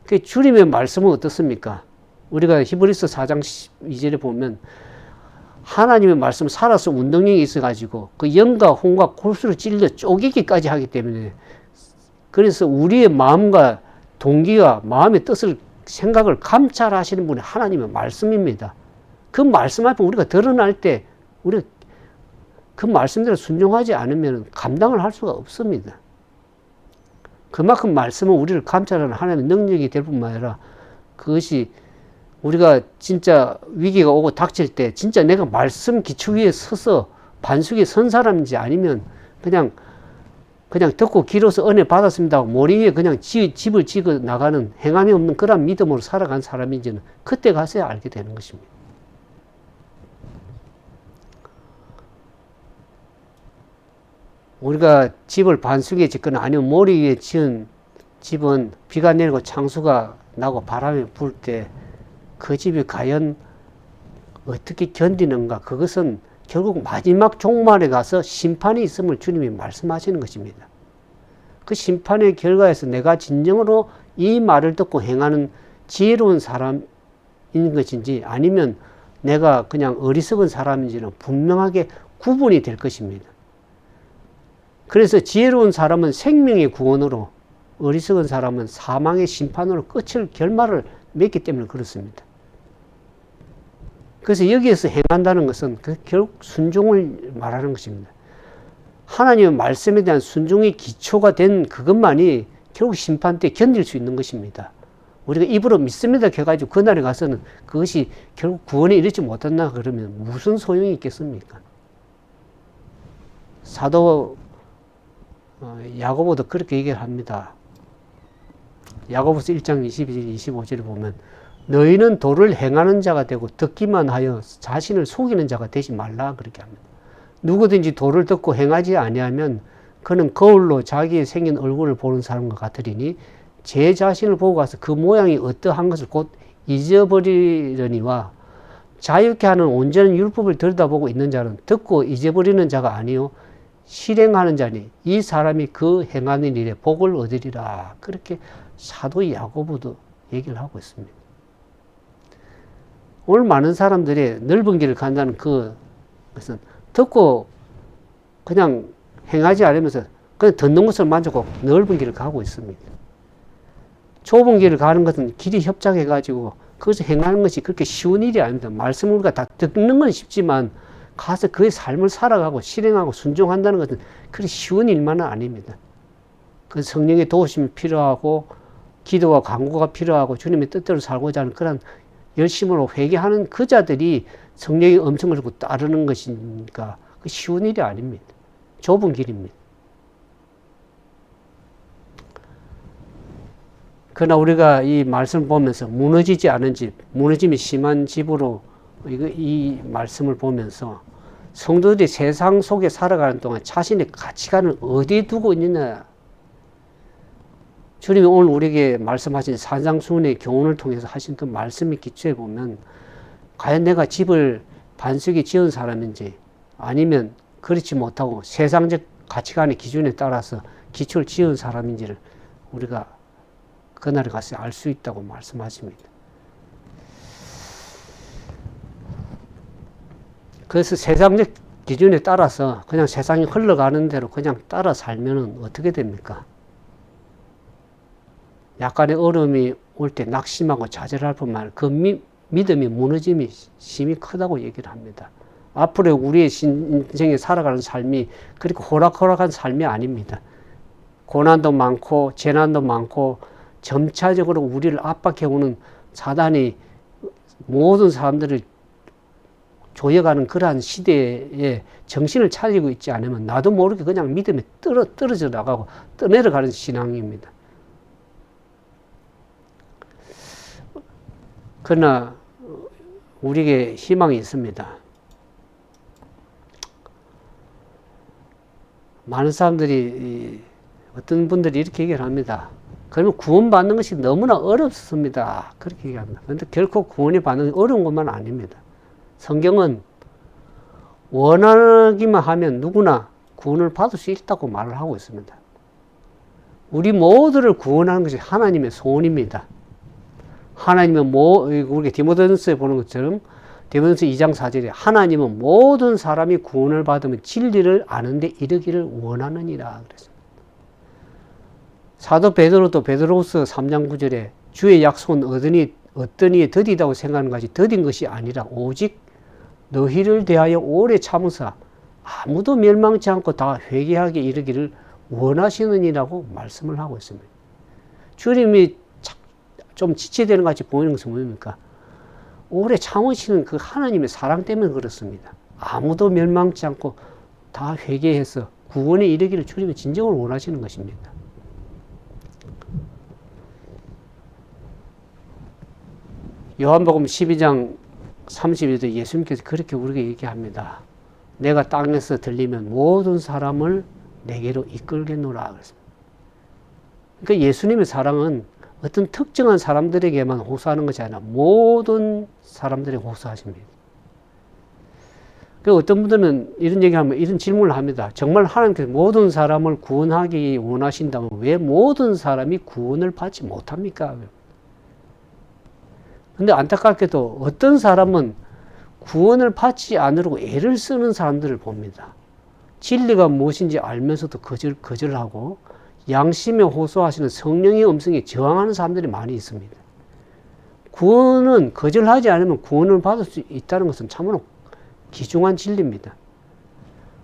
그 주님의 말씀은 어떻습니까? 우리가 히브리서 4장 12절에 보면 하나님의 말씀은 살아서 운동력이 있어가지고 그 영과 혼과 골수를 찔러 쪼개기까지 하기 때문에 그래서 우리의 마음과 동기와 마음의 뜻을 생각을 감찰하시는 분이 하나님의 말씀입니다. 그 말씀 앞에 우리가 드러날 때 우리가 그 말씀대로 순종하지 않으면 감당을 할 수가 없습니다. 그만큼 말씀은 우리를 감찰하는 하나님의 능력이 될 뿐만 아니라 그것이 우리가 진짜 위기가 오고 닥칠 때 진짜 내가 말씀 기초 위에 서서 반석에 선 사람인지 아니면 그냥 듣고 길어서 은혜 받았습니다 하고 머리 위에 그냥 집을 지어 나가는 행함이 없는 그런 믿음으로 살아간 사람인지는 그때 가서야 알게 되는 것입니다. 우리가 집을 반석에 짓거나 아니면 모래 위에 지은 집은 비가 내리고 창수가 나고 바람이 불 때 그 집이 과연 어떻게 견디는가? 그것은 결국 마지막 종말에 가서 심판이 있음을 주님이 말씀하시는 것입니다. 그 심판의 결과에서 내가 진정으로 이 말을 듣고 행하는 지혜로운 사람인 것인지 아니면 내가 그냥 어리석은 사람인지는 분명하게 구분이 될 것입니다. 그래서 지혜로운 사람은 생명의 구원으로 어리석은 사람은 사망의 심판으로 결말을 맺기 때문에 그렇습니다. 그래서 여기에서 행한다는 것은 결국 순종을 말하는 것입니다. 하나님의 말씀에 대한 순종의 기초가 된 그것만이 결국 심판 때 견딜 수 있는 것입니다. 우리가 입으로 믿습니다 해가지고 그날에 가서는 그것이 결국 구원에 이르지 못한다 그러면 무슨 소용이 있겠습니까? 사도 야고보도 그렇게 얘기를 합니다. 야고보서 1장 22절 25절을 보면 너희는 도를 행하는 자가 되고 듣기만 하여 자신을 속이는 자가 되지 말라 그렇게 합니다. 누구든지 도를 듣고 행하지 아니하면 그는 거울로 자기의 생긴 얼굴을 보는 사람과 같으리니 제 자신을 보고 가서 그 모양이 어떠한 것을 곧 잊어버리려니와 자유케 하는 온전한 율법을 들여다보고 있는 자는 듣고 잊어버리는 자가 아니요 실행하는 자니 이 사람이 그 행하는 일에 복을 얻으리라. 그렇게 사도 야고보도 얘기를 하고 있습니다. 오늘 많은 사람들이 넓은 길을 간다는 그것은 듣고 그냥 행하지 않으면서 그냥 듣는 것을 만족하고 넓은 길을 가고 있습니다. 좁은 길을 가는 것은 길이 협착해가지고 그것을 행하는 것이 그렇게 쉬운 일이 아닙니다. 말씀을 우리가 다 듣는 건 쉽지만 가서 그의 삶을 살아가고 실행하고 순종한다는 것은 그렇게 쉬운 일만은 아닙니다. 그 성령의 도우심이 필요하고 기도와 간구가 필요하고 주님의 뜻대로 살고자 하는 그런 열심으로 회개하는 그 자들이 성령의 음성을 듣고 따르는 것이니까 그 쉬운 일이 아닙니다. 좁은 길입니다. 그러나 우리가 이 말씀을 보면서 무너지지 않은 집, 무너짐이 심한 집으로 이 말씀을 보면서 성도들이 세상 속에 살아가는 동안 자신의 가치관을 어디에 두고 있느냐. 주님이 오늘 우리에게 말씀하신 산상수훈의 교훈을 통해서 하신 그 말씀의 기초에 보면 과연 내가 집을 반석에 지은 사람인지 아니면 그렇지 못하고 세상적 가치관의 기준에 따라서 기초를 지은 사람인지를 우리가 그날에 가서 알 수 있다고 말씀하십니다. 그래서 세상적 기준에 따라서 그냥 세상이 흘러가는 대로 그냥 따라 살면은 어떻게 됩니까? 약간의 어려움이 올 때 낙심하고 좌절할 뿐만 아니라 그 믿음이 무너짐이 심히 크다고 얘기를 합니다. 앞으로 우리의 인생에 살아가는 삶이 그렇게 호락호락한 삶이 아닙니다. 고난도 많고 재난도 많고 점차적으로 우리를 압박해오는 사단이 모든 사람들을 조여가는 그러한 시대에 정신을 차리고 있지 않으면 나도 모르게 그냥 믿음이 떨어져 나가고 떠내려가는 신앙입니다. 그러나 우리에게 희망이 있습니다. 많은 사람들이 어떤 분들이 이렇게 얘기를 합니다. 그러면 구원받는 것이 너무나 어렵습니다. 그렇게 얘기합니다. 그런데 결코 구원이 받는 어려운 것만 아닙니다. 성경은 원하기만 하면 누구나 구원을 받을 수 있다고 말을 하고 있습니다. 우리 모두를 구원하는 것이 하나님의 소원입니다. 하나님은 우리가 디모데전서에 보는 것처럼 디모데전서 2장 4절에 하나님은 모든 사람이 구원을 받으면 진리를 아는 데 이르기를 원하느니라 그랬습니다. 사도 베드로도 베드로후서 3장 9절에 주의 약속은 어떤 이에 더디다고 생각하는 것이 더딘 것이 아니라 오직 너희를 대하여 오래 참으사 아무도 멸망치 않고 다 회개하게 이르기를 원하시느니라고 말씀을 하고 있습니다. 주님이 좀 지체되는 것 같이 보이는 것은 뭡니까? 오래 참으시는 그 하나님의 사랑 때문에 그렇습니다. 아무도 멸망치 않고 다 회개해서 구원에 이르기를 주님이 진정으로 원하시는 것입니다. 요한복음 12장 30절에 예수님께서 그렇게 우리에게 얘기합니다. 내가 땅에서 들리면 모든 사람을 내게로 이끌겠노라 그랬습니다. 그러니까 예수님의 사랑은 어떤 특정한 사람들에게만 호소하는 것이 아니라 모든 사람들에게 호소하십니다. 그 어떤 분들은 이런 얘기하면 이런 질문을 합니다. 정말 하나님께서 모든 사람을 구원하기 원하신다면 왜 모든 사람이 구원을 받지 못합니까? 근데 안타깝게도 어떤 사람은 구원을 받지 않으려고 애를 쓰는 사람들을 봅니다. 진리가 무엇인지 알면서도 거절하고 양심에 호소하시는 성령의 음성에 저항하는 사람들이 많이 있습니다. 구원은 거절하지 않으면 구원을 받을 수 있다는 것은 참으로 귀중한 진리입니다.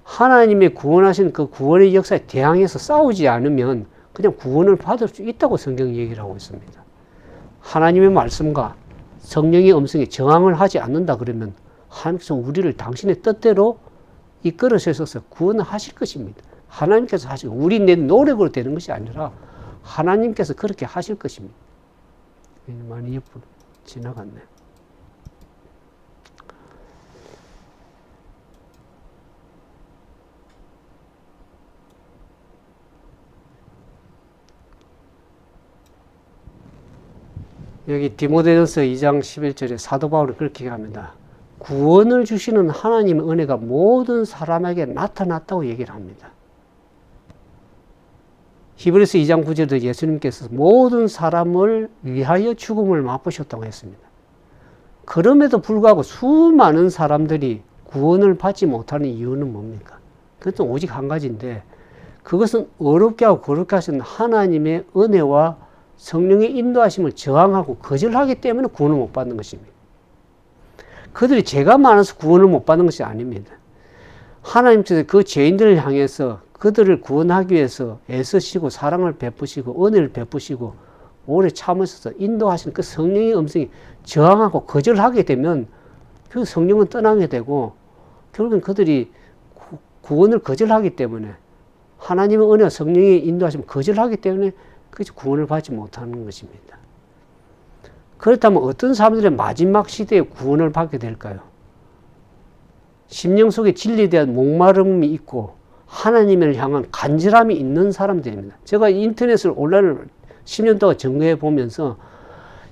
하나님의 구원하신 그 구원의 역사에 대항해서 싸우지 않으면 그냥 구원을 받을 수 있다고 성경이 얘기를 하고 있습니다. 하나님의 말씀과 성령의 음성에 저항을 하지 않는다 그러면 하나님께서 우리를 당신의 뜻대로 이끌어 세워서 구원을 하실 것입니다. 하나님께서 하시고 우리 내 노력으로 되는 것이 아니라 하나님께서 그렇게 하실 것입니다. 많이 옆으로 지나갔네. 여기 디모데전서 2장 11절에 사도 바울이 그렇게 얘기합니다. 구원을 주시는 하나님의 은혜가 모든 사람에게 나타났다고 얘기를 합니다. 히브리서 2장 9절에도 예수님께서 모든 사람을 위하여 죽음을 맛보셨다고 했습니다. 그럼에도 불구하고 수많은 사람들이 구원을 받지 못하는 이유는 뭡니까? 그것은 오직 한 가지인데 그것은 어렵게 하고 거룩게 하신 하나님의 은혜와 성령의 인도하심을 저항하고 거절하기 때문에 구원을 못 받는 것입니다. 그들이 죄가 많아서 구원을 못 받는 것이 아닙니다. 하나님께서 그 죄인들을 향해서 그들을 구원하기 위해서 애쓰시고 사랑을 베푸시고 은혜를 베푸시고 오래 참으셔서 인도하시는 그 성령의 음성이 저항하고 거절하게 되면 그 성령은 떠나게 되고 결국은 그들이 구원을 거절하기 때문에 하나님의 은혜와 성령의 인도하심을 거절하기 때문에 그것이 구원을 받지 못하는 것입니다. 그렇다면 어떤 사람들의 마지막 시대에 구원을 받게 될까요? 심령 속에 진리에 대한 목마름이 있고 하나님을 향한 간절함이 있는 사람들입니다. 제가 인터넷을 온라인을 10년 동안 점거해 보면서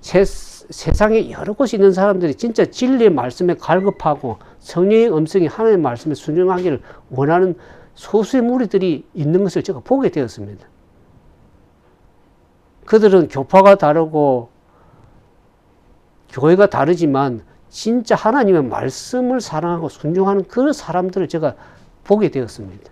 세상에 여러 곳에 있는 사람들이 진짜 진리의 말씀에 갈급하고 성령의 음성이 하나님의 말씀에 순종하기를 원하는 소수의 무리들이 있는 것을 제가 보게 되었습니다. 그들은 교파가 다르고 교회가 다르지만 진짜 하나님의 말씀을 사랑하고 순종하는 그 사람들을 제가 보게 되었습니다.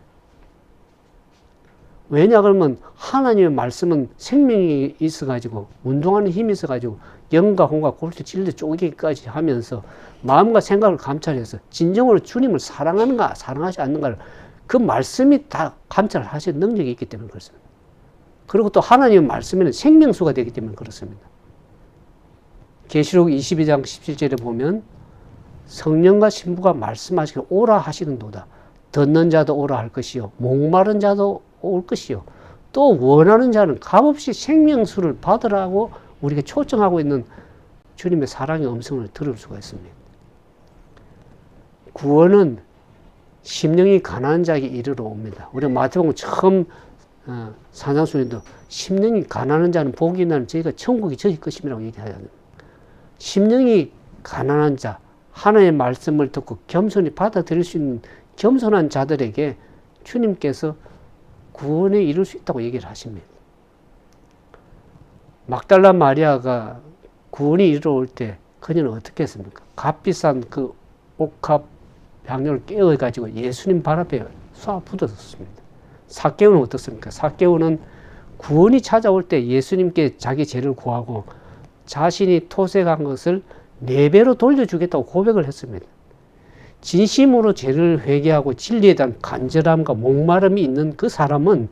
왜냐 그러면 하나님의 말씀은 생명이 있어가지고 운동하는 힘이 있어가지고 영과 혼과 골수 찔러 쪼개기까지 하면서 마음과 생각을 감찰해서 진정으로 주님을 사랑하는가 사랑하지 않는가를 그 말씀이 다 감찰하실 능력이 있기 때문에 그렇습니다. 그리고 또 하나님의 말씀에는 생명수가 되기 때문에 그렇습니다. 계시록 22장 17절에 보면 성령과 신부가 말씀하시기를 오라 하시는도다. 듣는 자도 오라 할 것이요 목마른 자도 올 것이요 또 원하는 자는 값없이 생명수를 받으라고 우리가 초청하고 있는 주님의 사랑의 음성을 들을 수가 있습니다. 구원은 심령이 가난한 자에게 이르러 옵니다. 우리가 마태복음 처음 산상수훈에도 심령이 가난한 자는 복이 나는 저희가 천국이 저희 것임이라고 얘기하잖아요. 심령이 가난한 자, 하나님의 말씀을 듣고 겸손히 받아들일 수 있는 겸손한 자들에게 주님께서 구원에 이룰 수 있다고 얘기를 하십니다. 막달라 마리아가 구원이 이르러 때 그녀는 어떻게 했습니까? 값비싼 그 옥합 향료를 깨어가지고 예수님 발 앞에 쏴 부어졌습니다. 삭개오는 어떻습니까? 삭개오는 구원이 찾아올 때 예수님께 자기 죄를 구하고 자신이 토색한 것을 4배로 돌려주겠다고 고백을 했습니다. 진심으로 죄를 회개하고 진리에 대한 간절함과 목마름이 있는 그 사람은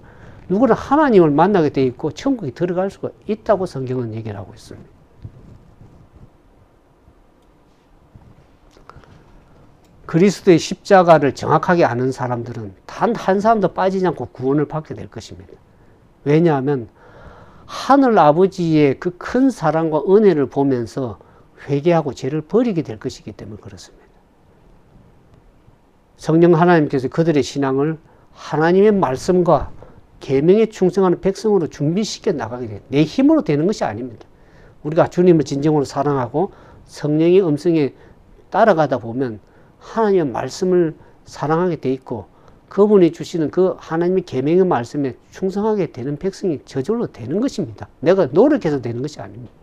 누구나 하나님을 만나게 돼 있고 천국에 들어갈 수가 있다고 성경은 얘기를 하고 있습니다. 그리스도의 십자가를 정확하게 아는 사람들은 단 한 사람도 빠지지 않고 구원을 받게 될 것입니다. 왜냐하면 하늘 아버지의 그 큰 사랑과 은혜를 보면서 회개하고 죄를 버리게 될 것이기 때문에 그렇습니다. 성령 하나님께서 그들의 신앙을 하나님의 말씀과 계명에 충성하는 백성으로 준비시켜 나가게 돼요. 내 힘으로 되는 것이 아닙니다. 우리가 주님을 진정으로 사랑하고 성령의 음성에 따라가다 보면 하나님의 말씀을 사랑하게 돼 있고 그분이 주시는 그 하나님의 계명의 말씀에 충성하게 되는 백성이 저절로 되는 것입니다. 내가 노력해서 되는 것이 아닙니다.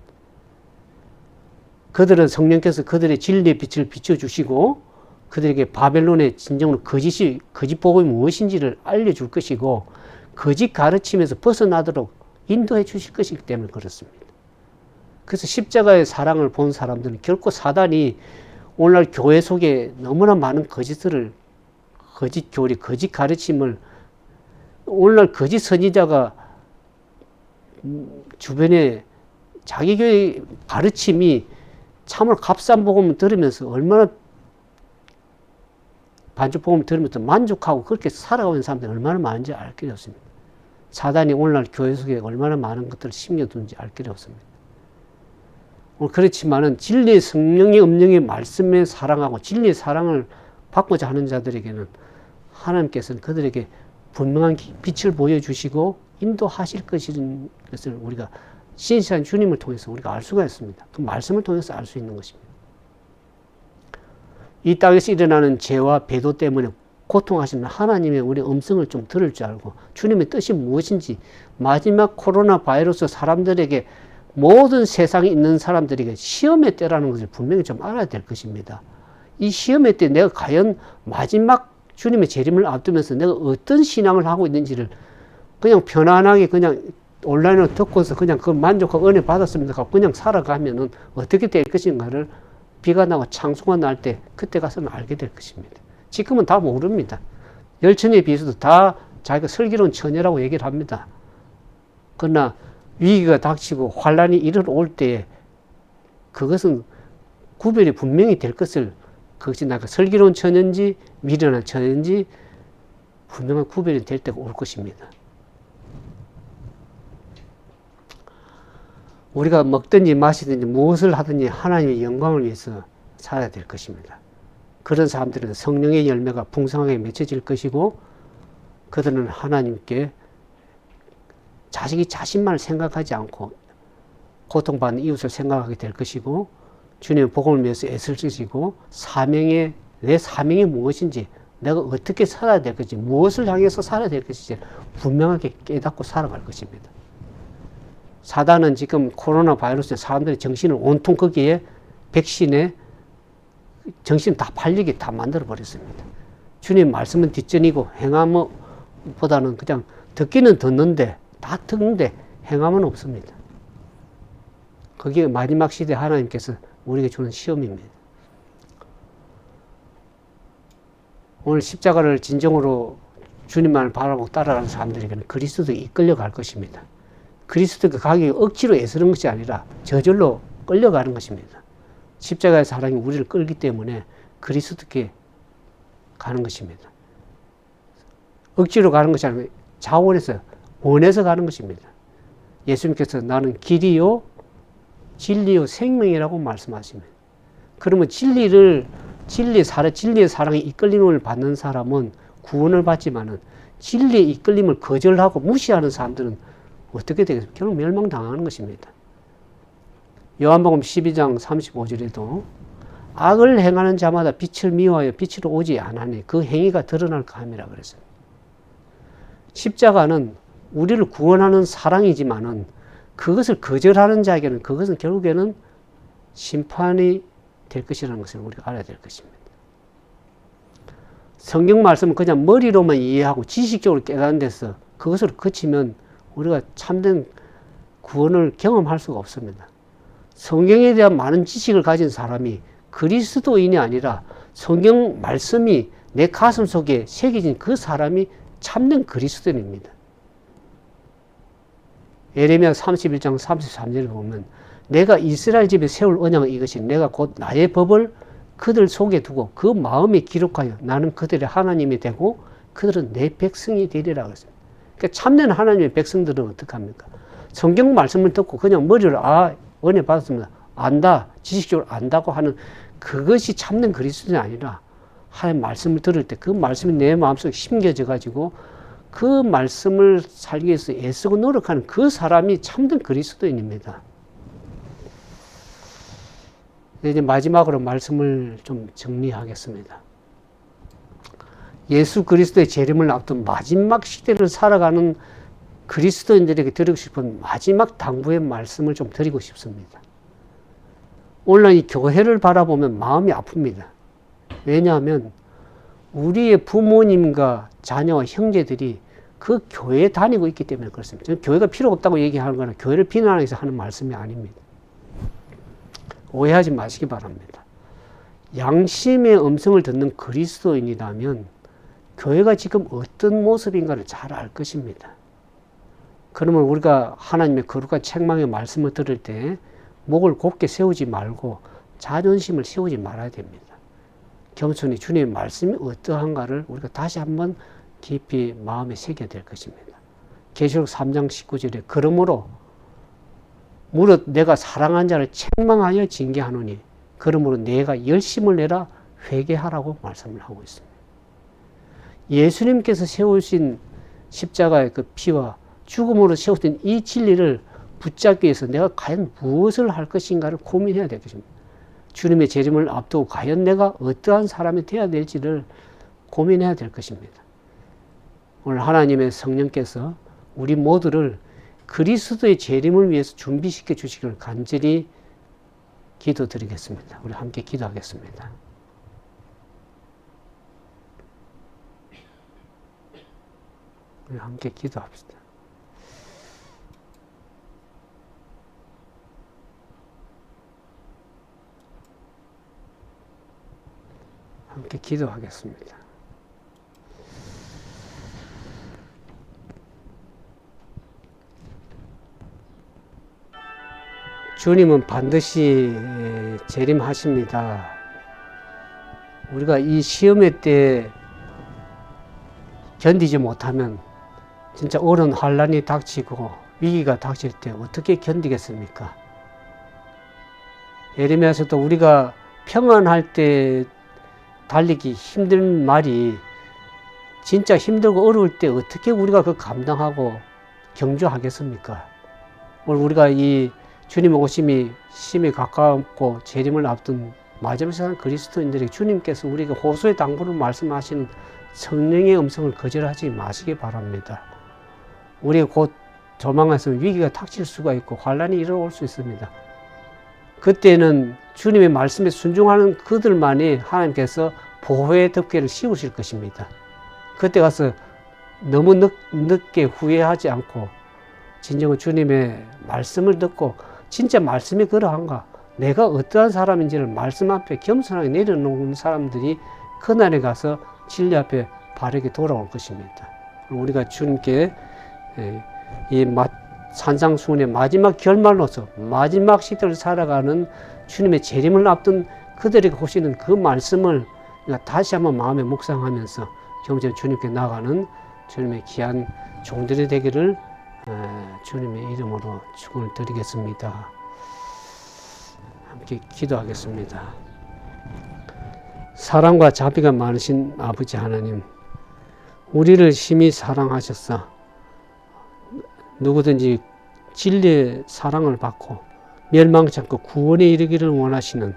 그들은 성령께서 그들의 진리의 빛을 비춰주시고 그들에게 바벨론의 진정으로 거짓 복음이 무엇인지를 알려줄 것이고 거짓 가르침에서 벗어나도록 인도해 주실 것이기 때문에 그렇습니다. 그래서 십자가의 사랑을 본 사람들은 결코 사단이 오늘날 교회 속에 너무나 많은 거짓을 거짓 교리, 거짓 가르침을 오늘날 거짓 선지자가 주변에 자기 교회 가르침이 참으로 값싼 복음을 들으면서 얼마나 반죽 복음을 들으면서 만족하고 그렇게 살아가는 사람들이 얼마나 많은지 알 길이 없습니다. 사단이 오늘날 교회 속에 얼마나 많은 것들을 심겨두는지 알 길이 없습니다. 그렇지만은 진리의 성령의 음령의 말씀에 사랑하고 진리의 사랑을 받고자 하는 자들에게는 하나님께서는 그들에게 분명한 빛을 보여주시고 인도하실 것인 것을 우리가 신실한 주님을 통해서 우리가 알 수가 있습니다. 그 말씀을 통해서 알 수 있는 것입니다. 이 땅에서 일어나는 죄와 배도 때문에 고통하시는 하나님의 우리 음성을 좀 들을 줄 알고 주님의 뜻이 무엇인지 마지막 코로나 바이러스 사람들에게 모든 세상에 있는 사람들에게 시험의 때라는 것을 분명히 좀 알아야 될 것입니다. 이 시험의 때 내가 과연 마지막 주님의 재림을 앞두면서 내가 어떤 신앙을 하고 있는지를 그냥 편안하게 그냥 온라인으로 듣고서 그냥 그 만족하고 은혜 받았습니다. 그냥 살아가면은 어떻게 될 것인가를 비가 나고 창수가 날 때 그때 가서는 알게 될 것입니다. 지금은 다 모릅니다. 열처녀에 비해서도 다 자기가 슬기로운 처녀라고 얘기를 합니다. 그러나 위기가 닥치고 환란이 이르러 올 때에 그것은 구별이 분명히 될 것을 그것이 나가 슬기로운 처녀인지 미련한 처녀인지 분명한 구별이 될 때가 올 것입니다. 우리가 먹든지 마시든지 무엇을 하든지 하나님의 영광을 위해서 살아야 될 것입니다. 그런 사람들은 성령의 열매가 풍성하게 맺혀질 것이고 그들은 하나님께 자식이 자신만을 생각하지 않고 고통받는 이웃을 생각하게 될 것이고 주님의 복음을 위해서 애쓸 것이고 내 사명이 무엇인지 내가 어떻게 살아야 될 것인지 무엇을 향해서 살아야 될 것인지 분명하게 깨닫고 살아갈 것입니다. 사단은 지금 코로나 바이러스에 사람들의 정신을 온통 거기에 백신에 정신 다 팔리게 다 만들어 버렸습니다. 주님 말씀은 뒷전이고 행함보다는 그냥 듣기는 듣는데 다 듣는데 행함은 없습니다. 그게 마지막 시대 하나님께서 우리에게 주는 시험입니다. 오늘 십자가를 진정으로 주님만을 바라보고 따라가는 사람들에게는 그리스도에 이끌려갈 것입니다. 그리스도가 가기 억지로 애쓰는 것이 아니라 저절로 끌려가는 것입니다. 십자가의 사랑이 우리를 끌기 때문에 그리스도께 가는 것입니다. 억지로 가는 것이 아니라 자원해서 원해서 가는 것입니다. 예수님께서 나는 길이요 진리요 생명이라고 말씀하십니다. 그러면 진리의 사랑에 이끌림을 받는 사람은 구원을 받지만은 진리의 이끌림을 거절하고 무시하는 사람들은 어떻게 되겠습니까? 결국 멸망당하는 것입니다. 요한복음 12장 35절에도 악을 행하는 자마다 빛을 미워하여 빛으로 오지 않으니 그 행위가 드러날까 함이라 그랬어요. 십자가는 우리를 구원하는 사랑이지만은 그것을 거절하는 자에게는 그것은 결국에는 심판이 될 것이라는 것을 우리가 알아야 될 것입니다. 성경 말씀은 그냥 머리로만 이해하고 지식적으로 깨닫는 데서 그것을 그치면 우리가 참된 구원을 경험할 수가 없습니다. 성경에 대한 많은 지식을 가진 사람이 그리스도인이 아니라 성경 말씀이 내 가슴 속에 새겨진 그 사람이 참된 그리스도인입니다. 예레미야 31장 33절을 보면 내가 이스라엘 집에 세울 언약은 이것이 내가 곧 나의 법을 그들 속에 두고 그 마음에 기록하여 나는 그들의 하나님이 되고 그들은 내 백성이 되리라 그랬습니다. 그러니까 참된 하나님의 백성들은 어떻게 합니까? 성경 말씀을 듣고 그냥 머리를 은혜 받았습니다. 안다, 지식적으로 안다고 하는 그것이 참된 그리스도인이 아니라 하나님 말씀을 들을 때 그 말씀이 내 마음속에 심겨져 가지고 그 말씀을 살기 위해서 애쓰고 노력하는 그 사람이 참된 그리스도인입니다. 이제 마지막으로 말씀을 좀 정리하겠습니다. 예수 그리스도의 재림을 앞둔 마지막 시대를 살아가는 그리스도인들에게 드리고 싶은 마지막 당부의 말씀을 좀 드리고 싶습니다. 오늘 이 교회를 바라보면 마음이 아픕니다. 왜냐하면 우리의 부모님과 자녀와 형제들이 그 교회에 다니고 있기 때문에 그렇습니다. 저는 교회가 필요 없다고 얘기하는 거는 교회를 비난하기 위해서 하는 말씀이 아닙니다. 오해하지 마시기 바랍니다. 양심의 음성을 듣는 그리스도인이라면 교회가 지금 어떤 모습인가를 잘 알 것입니다. 그러면 우리가 하나님의 거룩한 책망의 말씀을 들을 때 목을 곧게 세우지 말고 자존심을 세우지 말아야 됩니다. 겸손히 주님의 말씀이 어떠한가를 우리가 다시 한번 깊이 마음에 새겨야 될 것입니다. 계시록 3장 19절에 그러므로 무릇 내가 사랑한 자를 책망하여 징계하노니 그러므로 내가 열심을 내라 회개하라고 말씀을 하고 있습니다. 예수님께서 세우신 십자가의 그 피와 죽음으로 세우신 이 진리를 붙잡기 위해서 내가 과연 무엇을 할 것인가를 고민해야 될 것입니다. 주님의 재림을 앞두고 과연 내가 어떠한 사람이 되어야 될지를 고민해야 될 것입니다. 오늘 하나님의 성령께서 우리 모두를 그리스도의 재림을 위해서 준비시켜 주시기를 간절히 기도드리겠습니다. 우리 함께 기도하겠습니다. 우리 함께 기도합시다. 함께 기도하겠습니다. 주님은 반드시 재림하십니다. 우리가 이 시험의 때 견디지 못하면 진짜 어려운 환난이 닥치고 위기가 닥칠 때 어떻게 견디겠습니까? 예레미야서도 우리가 평안할 때 달리기 힘든 말이 진짜 힘들고 어려울 때 어떻게 우리가 그 감당하고 경주하겠습니까? 오늘 우리가 이 주님의 오심이 심히 가까웠고 재림을 앞둔 마지막 세상 그리스도인들에게 주님께서 우리에게 호소의 당부를 말씀하시는 성령의 음성을 거절하지 마시기 바랍니다. 우리가 곧 조만간 있으면 위기가 닥칠 수가 있고 환란이 일어올 수 있습니다. 그때는 주님의 말씀에 순종하는 그들만이 하나님께서 보호의 덮개를 씌우실 것입니다. 그때 가서 너무 늦게 후회하지 않고 진정한 주님의 말씀을 듣고 진짜 말씀이 그러한가, 내가 어떠한 사람인지를 말씀 앞에 겸손하게 내려놓는 사람들이 그날에 가서 진리 앞에 바르게 돌아올 것입니다. 우리가 주님께 이 산상수훈의 마지막 결말로서 마지막 시대를 살아가는 주님의 재림을 앞둔 그들에게 오시는 그 말씀을 다시 한번 마음에 묵상하면서 경전 주님께 나가는 주님의 귀한 종들이 되기를 주님의 이름으로 축원을 드리겠습니다. 함께 기도하겠습니다. 사랑과 자비가 많으신 아버지 하나님, 우리를 심히 사랑하셔서 누구든지 진리의 사랑을 받고 멸망치 않고 구원에 이르기를 원하시는,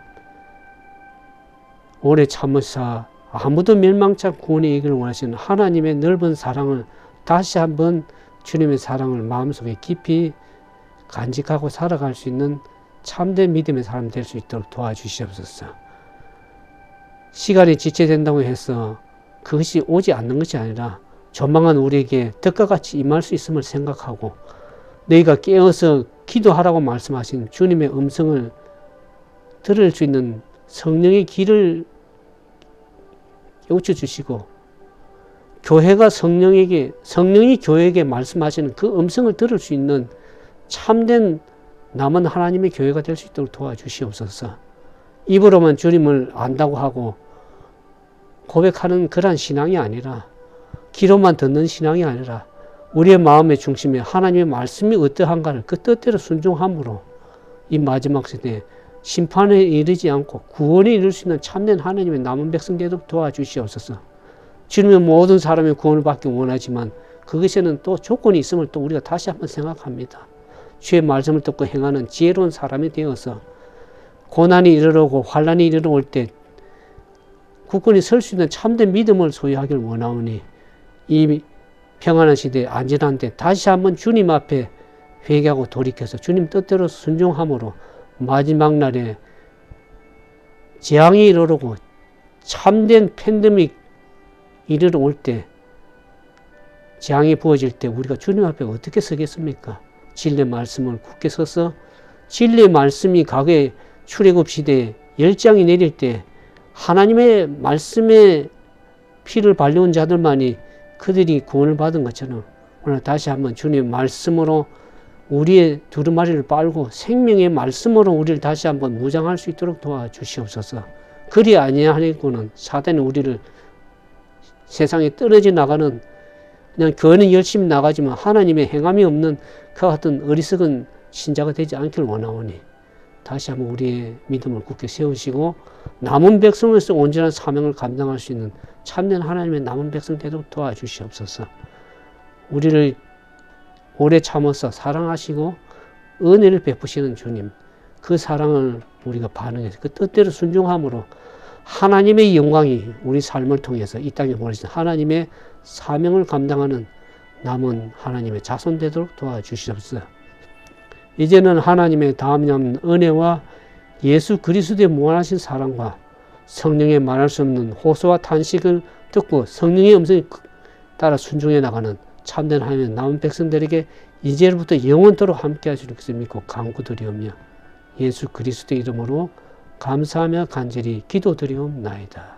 오래 참으사 아무도 멸망치 않고 구원에 이르기를 원하시는 하나님의 넓은 사랑을 다시 한번 주님의 사랑을 마음속에 깊이 간직하고 살아갈 수 있는 참된 믿음의 사람 될 수 있도록 도와주시옵소서. 시간이 지체된다고 해서 그것이 오지 않는 것이 아니라 조만간 우리에게 덕과 같이 임할 수 있음을 생각하고 너희가 깨어서 기도하라고 말씀하신 주님의 음성을 들을 수 있는 성령의 길을 여쭈 주시고, 교회가 성령이 교회에게 말씀하시는 그 음성을 들을 수 있는 참된 남은 하나님의 교회가 될 수 있도록 도와주시옵소서. 입으로만 주님을 안다고 하고 고백하는 그런 신앙이 아니라, 귀로만 듣는 신앙이 아니라 우리의 마음의 중심에 하나님의 말씀이 어떠한가를 그 뜻대로 순종함으로 이 마지막 시대에 심판에 이르지 않고 구원에 이룰 수 있는 참된 하나님의 남은 백성 되도록 도와주시옵소서. 주님의 모든 사람의 구원을 받기 원하지만 그것에는 또 조건이 있음을 또 우리가 다시 한번 생각합니다. 주의 말씀을 듣고 행하는 지혜로운 사람이 되어서 고난이 이르러오고 환란이 이르러올 때 굳건히 설 수 있는 참된 믿음을 소유하기를 원하오니, 이 평안한 시대에 안전한 때 다시 한번 주님 앞에 회개하고 돌이켜서 주님 뜻대로 순종함으로 마지막 날에 재앙이 이르러오고 참된 팬데믹 이르러 올 때, 재앙이 부어질 때 우리가 주님 앞에 어떻게 서겠습니까? 진리의 말씀을 굳게 서서 진리의 말씀이 과거에 출애굽 시대에 열장이 내릴 때 하나님의 말씀에 피를 발려온 자들만이 그들이 구원을 받은 것처럼 오늘 다시 한번 주님의 말씀으로 우리의 두루마리를 빨고 생명의 말씀으로 우리를 다시 한번 무장할 수 있도록 도와주시옵소서. 그리 아니하니고는 사단이 우리를 세상에 떨어져 나가는, 그냥 교회는 열심히 나가지만 하나님의 행함이 없는 그와 같은 어리석은 신자가 되지 않기를 원하오니 다시 한번 우리의 믿음을 굳게 세우시고 남은 백성으로서 온전한 사명을 감당할 수 있는 참된 하나님의 남은 백성 되도록 도와주시옵소서. 우리를 오래 참아서 사랑하시고 은혜를 베푸시는 주님, 그 사랑을 우리가 반응해서 그 뜻대로 순종함으로 하나님의 영광이 우리 삶을 통해서 이 땅에 보내신 하나님의 사명을 감당하는 남은 하나님의 자손 되도록 도와주시옵소서. 이제는 하나님의 다음남 은혜와 예수 그리스도의 무한하신 사랑과 성령의 말할 수 없는 호소와 탄식을 듣고 성령의 음성에 따라 순종해 나가는 참된 하나님의 남은 백성들에게 이제부터 영원토록 함께 하실 것을 믿고 간구드리오며 예수 그리스도의 이름으로 감사하며 간절히 기도드리옵나이다.